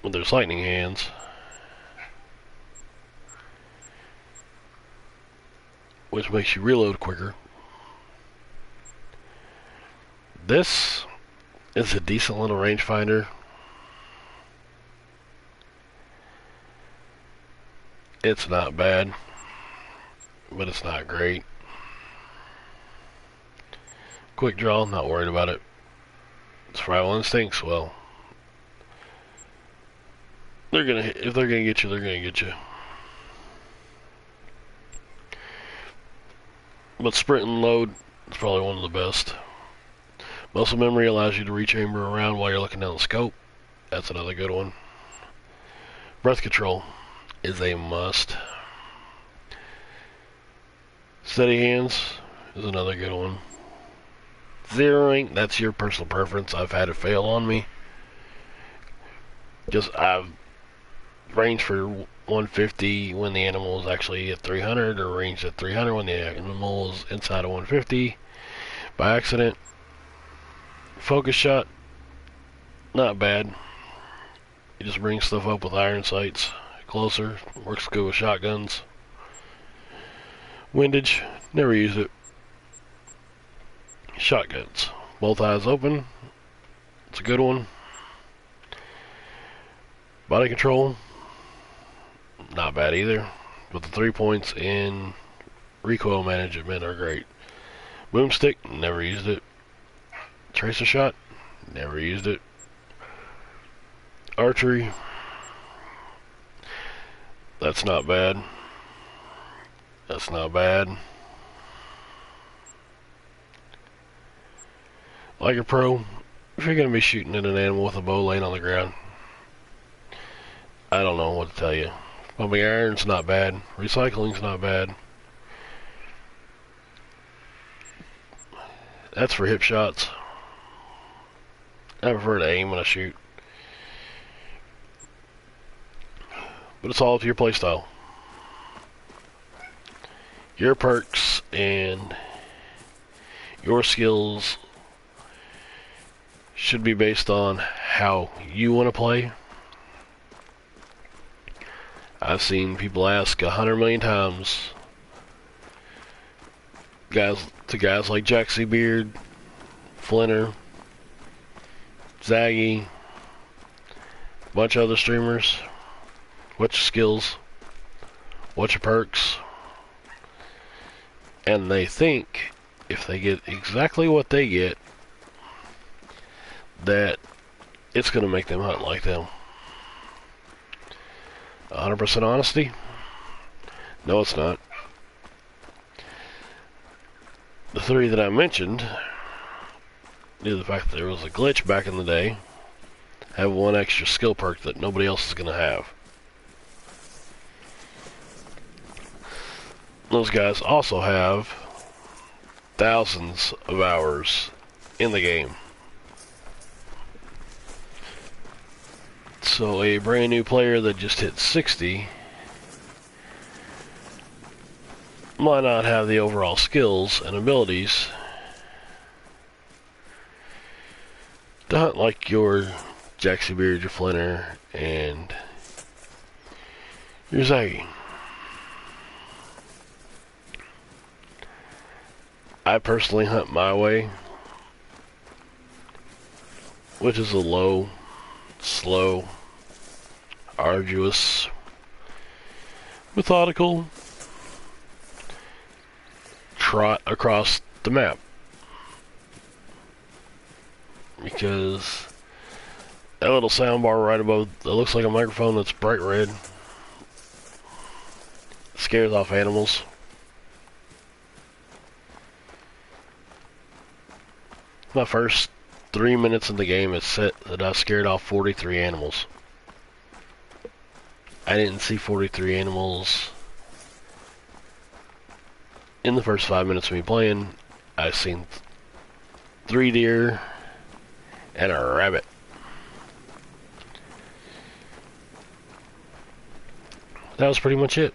But there's lightning hands. Which makes you reload quicker. This is a decent little rangefinder. It's not bad, but it's not great. Quick draw, not worried about it. Survival instincts, well, if they're gonna get you, they're gonna get you. But sprint and load is probably one of the best. Muscle memory allows you to rechamber around while you're looking down the scope. That's another good one. Breath control is a must. Steady hands is another good one. Zeroing, that's your personal preference. I've had it fail on me. I've ranged for 150 when the animal is actually at 300, or ranged at 300 when the animal is inside of 150 by accident. Focus shot, not bad. You just bring stuff up with iron sights closer. Works good with shotguns. Windage, never used it. Shotguns, both eyes open. It's a good one. Body control, not bad either. But the 3 points in recoil management are great. Boomstick, never used it. Tracer shot, never used it. Archery, that's not bad. That's not bad. Like a pro, if you're going to be shooting at an animal with a bow laying on the ground, I don't know what to tell you. Pumping iron's not bad. Recycling's not bad. That's for hip shots. I prefer to aim when I shoot. But it's all up to your playstyle. Your perks and your skills should be based on how you want to play. I've seen people ask 100 million times, guys like Jaxie Beard, Flinter, Zaggy, a bunch of other streamers, what's your skills, what's your perks, and they think if they get exactly what they get, that it's going to make them hunt like them. 100% honesty? No, it's not. The three that I mentioned, due to the fact that there was a glitch back in the day, have one extra skill perk that nobody else is going to have. Those guys also have thousands of hours in the game. So a brand new player that just hit 60 might not have the overall skills and abilities to hunt like your Jaxie Beard, your Flinter, and your Zaggy. I personally hunt my way, which is a low, slow, arduous, methodical trot across the map. Because that little soundbar right above that looks like a microphone that's bright red scares off animals. My first 3 minutes in the game, it said that I scared off 43 animals. I didn't see 43 animals in the first 5 minutes of me playing. I've seen 3 deer and a rabbit. That was pretty much it.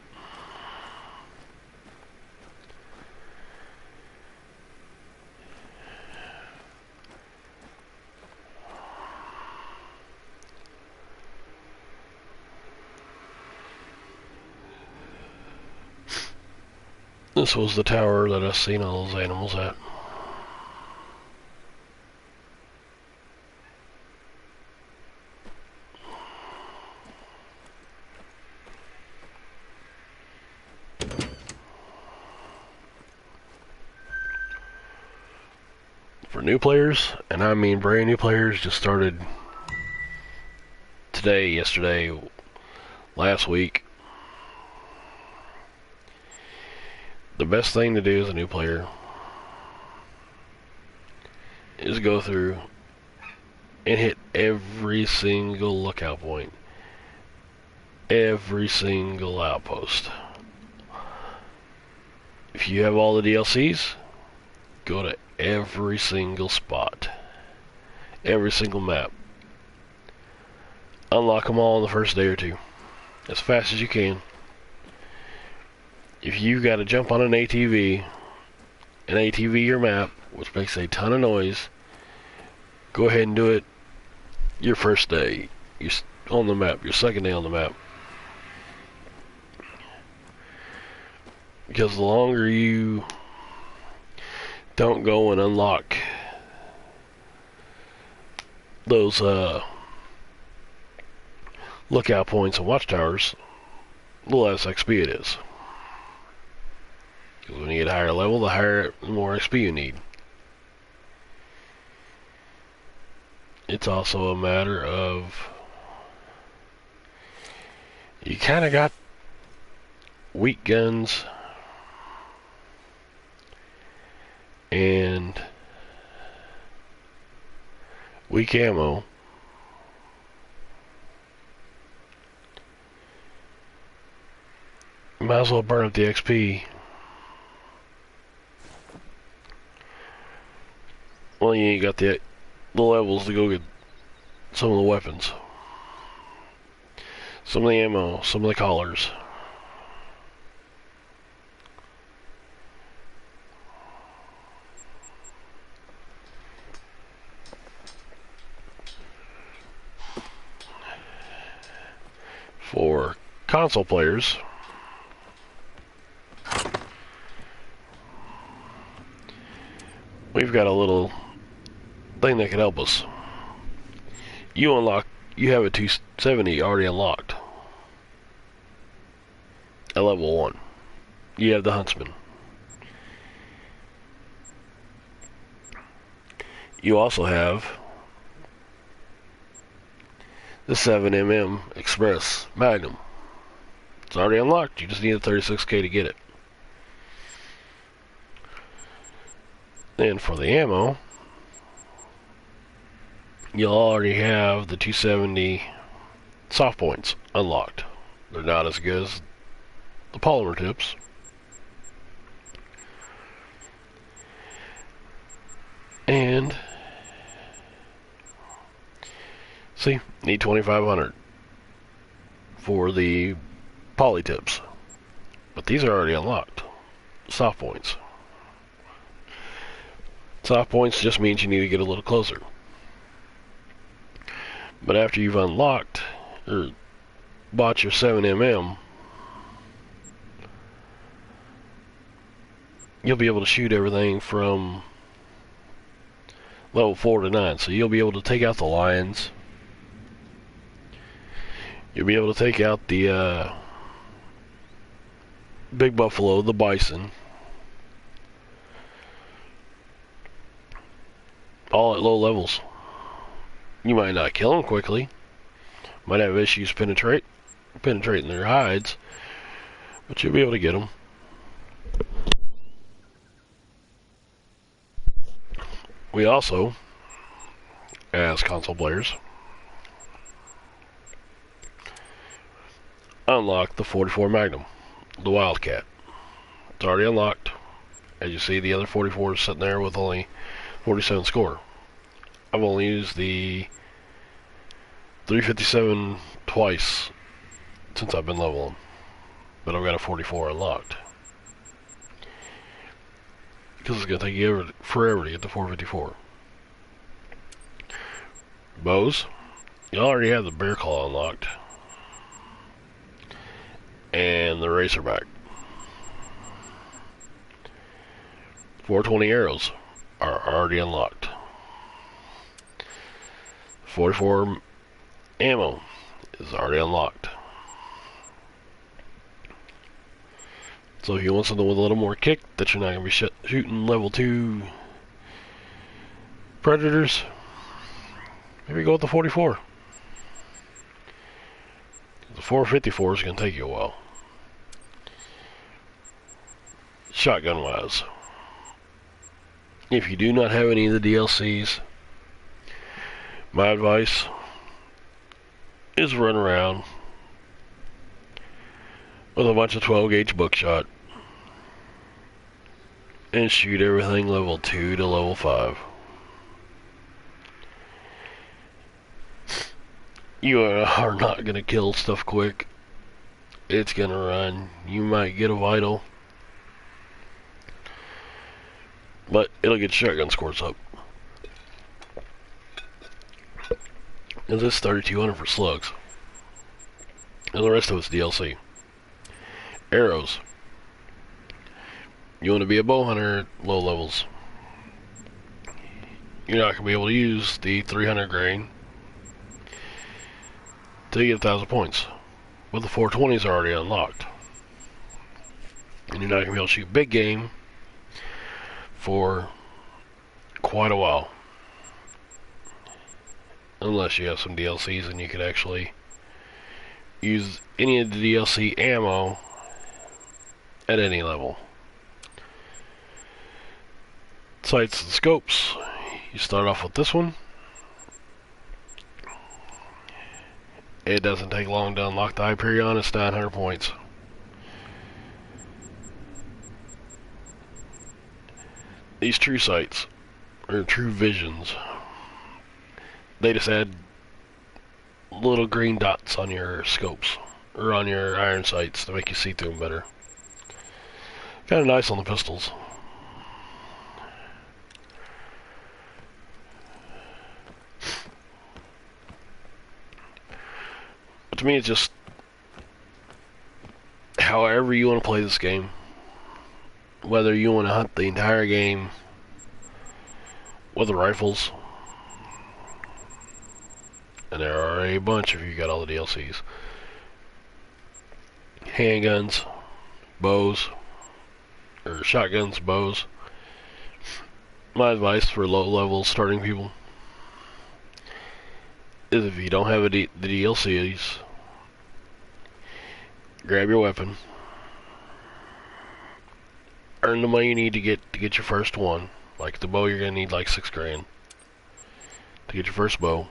This was the tower that I seen all those animals at. new players, and I mean brand new players, just started today, yesterday, last week. The best thing to do as a new player is go through and hit every single lookout point, every single outpost. If you have all the DLCs, go to every single spot, every single map. Unlock them all in the first day or two, as fast as you can. If you got to jump on an ATV your map, which makes a ton of noise, go ahead and do it your first day on the map, your second day on the map. Because the longer you don't go and unlock those lookout points and watchtowers, the less XP it is. Because when you get higher level, the more XP you need. It's also a matter of you kind of got weak guns and weak ammo. You might as well burn up the XP. Well, you ain't got the levels to go get some of the weapons, some of the ammo, some of the collars. For console players, we've got a little thing that can help us. You have a 270 already unlocked at level 1. You have the Huntsman. You also have the 7mm Express Magnum. It's already unlocked. You just need a 36K to get it. And for the ammo, you'll already have the 270 soft points unlocked. They're not as good as the polymer tips. And see, need 2,500 for the poly tips. But these are already unlocked. Soft points. Soft points just means you need to get a little closer. But after you've unlocked or bought your 7mm, you'll be able to shoot everything from level 4 to 9. So you'll be able to take out the lions. You'll be able to take out the big buffalo, the bison. All at low levels. You might not kill them quickly. Might have issues penetrating their hides. But you'll be able to get them. We also, as console players, unlock the 44 Magnum, the Wildcat. It's already unlocked. As you see, the other 44 is sitting there with only 47 score. I've only used the 357 twice since I've been leveling, but I've got a 44 unlocked. Because it's going to take you forever to get the 454. Bows, you already have the Bear Claw unlocked. And the Racerback. 420 arrows are already unlocked. 44 ammo is already unlocked. So if you want something with a little more kick that you're not going to be shooting level 2 Predators, maybe go with the 44. The 454 is going to take you a while. Shotgun wise, if you do not have any of the DLCs, my advice is run around with a bunch of 12 gauge buckshot and shoot everything level 2 to level 5. You are not going to kill stuff quick. It's going to run. You might get a vital, but it'll get shotgun scores up. And this is 3200 for slugs. And the rest of it's DLC. Arrows. You want to be a bow hunter at low levels. You're not going to be able to use the 300 grain till you get 1,000 points. But the 420s are already unlocked. And you're not going to be able to shoot big game for quite a while. Unless you have some DLCs and you could actually use any of the DLC ammo at any level. Sights and scopes. You start off with this one. It doesn't take long to unlock the Hyperion. It's 900 points. These true sights, or true visions, they just add little green dots on your scopes, or on your iron sights to make you see through them better. Kind of nice on the pistols. But to me, it's just however you want to play this game. Whether you want to hunt the entire game with the rifles, and there are a bunch if you got all the DLCs. Handguns, bows, or shotguns, bows. My advice for low level starting people is if you don't have the DLCs, grab your weapon, earn the money you need to get your first one. Like the bow, you're gonna need like 6 grand to get your first bow,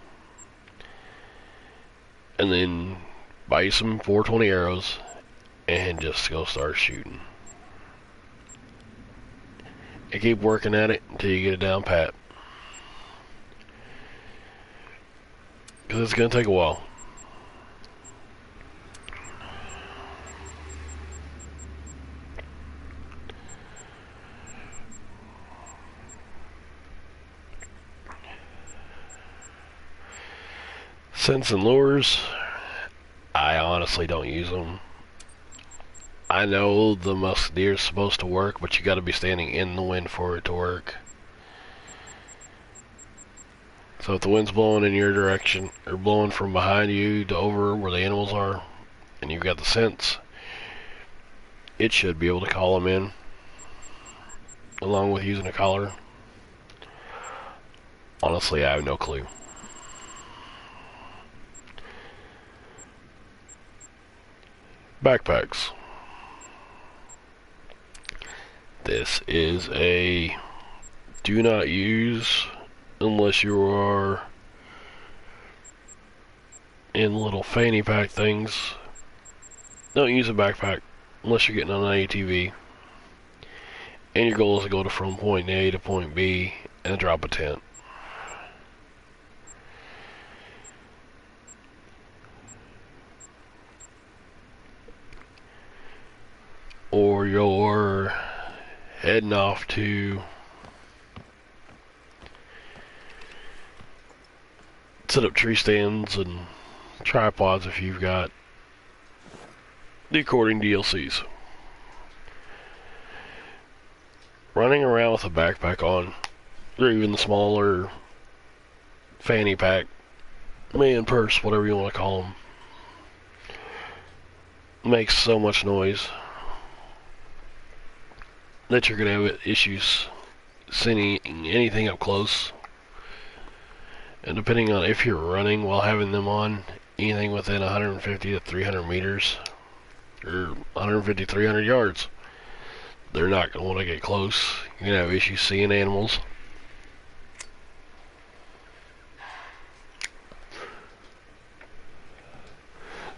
and then buy you some 420 arrows and just go start shooting. And keep working at it until you get it down pat. Because it's going to take a while. Scents and lures, I honestly don't use them. I know the musketeer is supposed to work, but you got to be standing in the wind for it to work. So if the wind's blowing in your direction, or blowing from behind you to over where the animals are, and you've got the scents, it should be able to call them in, along with using a collar. Honestly, I have no clue. Backpacks. This is a do not use unless you are in little fanny pack things. Don't use a backpack unless you're getting on an ATV and your goal is to go from point A to point B and drop a tent. Or you're heading off to set up tree stands and tripods if you've got the according DLCs. Running around with a backpack on, or even the smaller fanny pack, man purse, whatever you want to call them, makes so much noise that you're going to have issues seeing anything up close And depending on if you're running while having them on, anything within 150 to 300 meters, or 150, 300 yards, they're not going to want to get close. You're going to have issues seeing animals.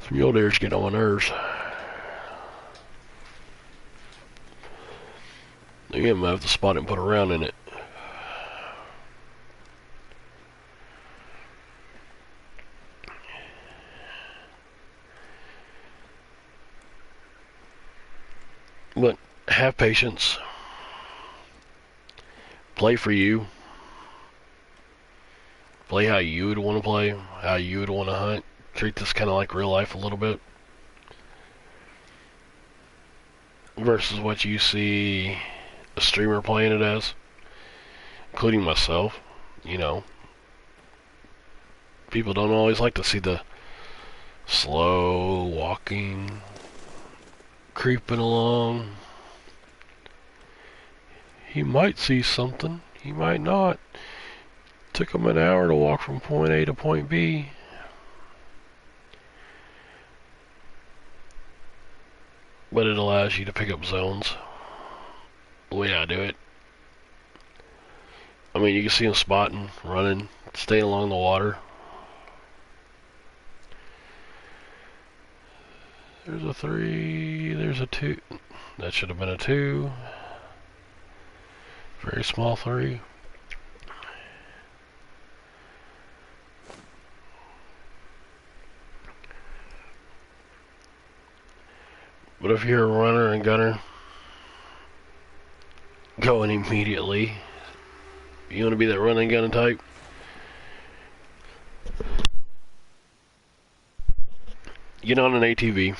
Some mule deer's getting on my nerves. Again, I'm going to have to spot it and put a round in it. But have patience. Play for you. Play how you would want to play, how you would want to hunt. Treat this kind of like real life a little bit. Versus what you see a streamer playing it as. Including myself. You know. People don't always like to see the slow walking, creeping along. He might see something. He might not. Took him an hour to walk from point A to point B. But it allows you to pick up zones. The way I do it. I mean, you can see him spotting, running, staying along the water. There's a 3, there's a 2. That should have been a 2. Very small 3. But if you're a runner and gunner, going immediately. You want to be that running gunning type? Get on an ATV.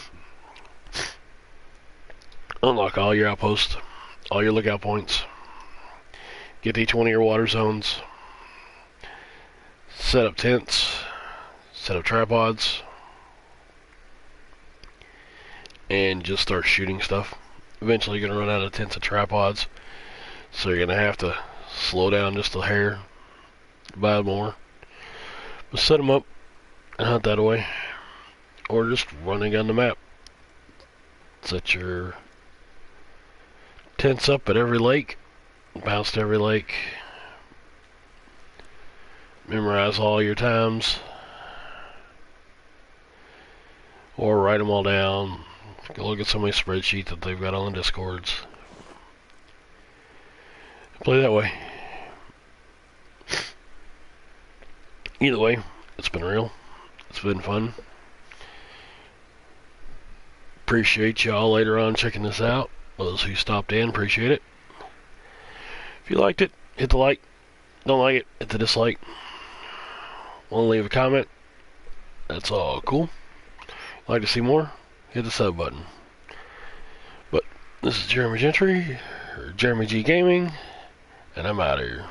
Unlock all your outposts, all your lookout points. Get to each one of your water zones. Set up tents. Set up tripods. And just start shooting stuff. Eventually you're going to run out of tents and tripods. So you're going to have to slow down just a hair. Buy more. But set them up and hunt that away. Or just running on the map. Set your tents up at every lake. Bounce to every lake. Memorize all your times. Or write them all down. Go look at somebody's spreadsheet that they've got on the Discords. Play that way. Either way, it's been real. It's been fun. Appreciate y'all later on checking this out. Those who stopped in, appreciate it. If you liked it, hit the like. Don't like it, hit the dislike. Want to leave a comment? That's all cool. Like to see more? Hit the sub button. But this is Jeremy Gentry, or Jeremy G Gaming, and I'm out of here.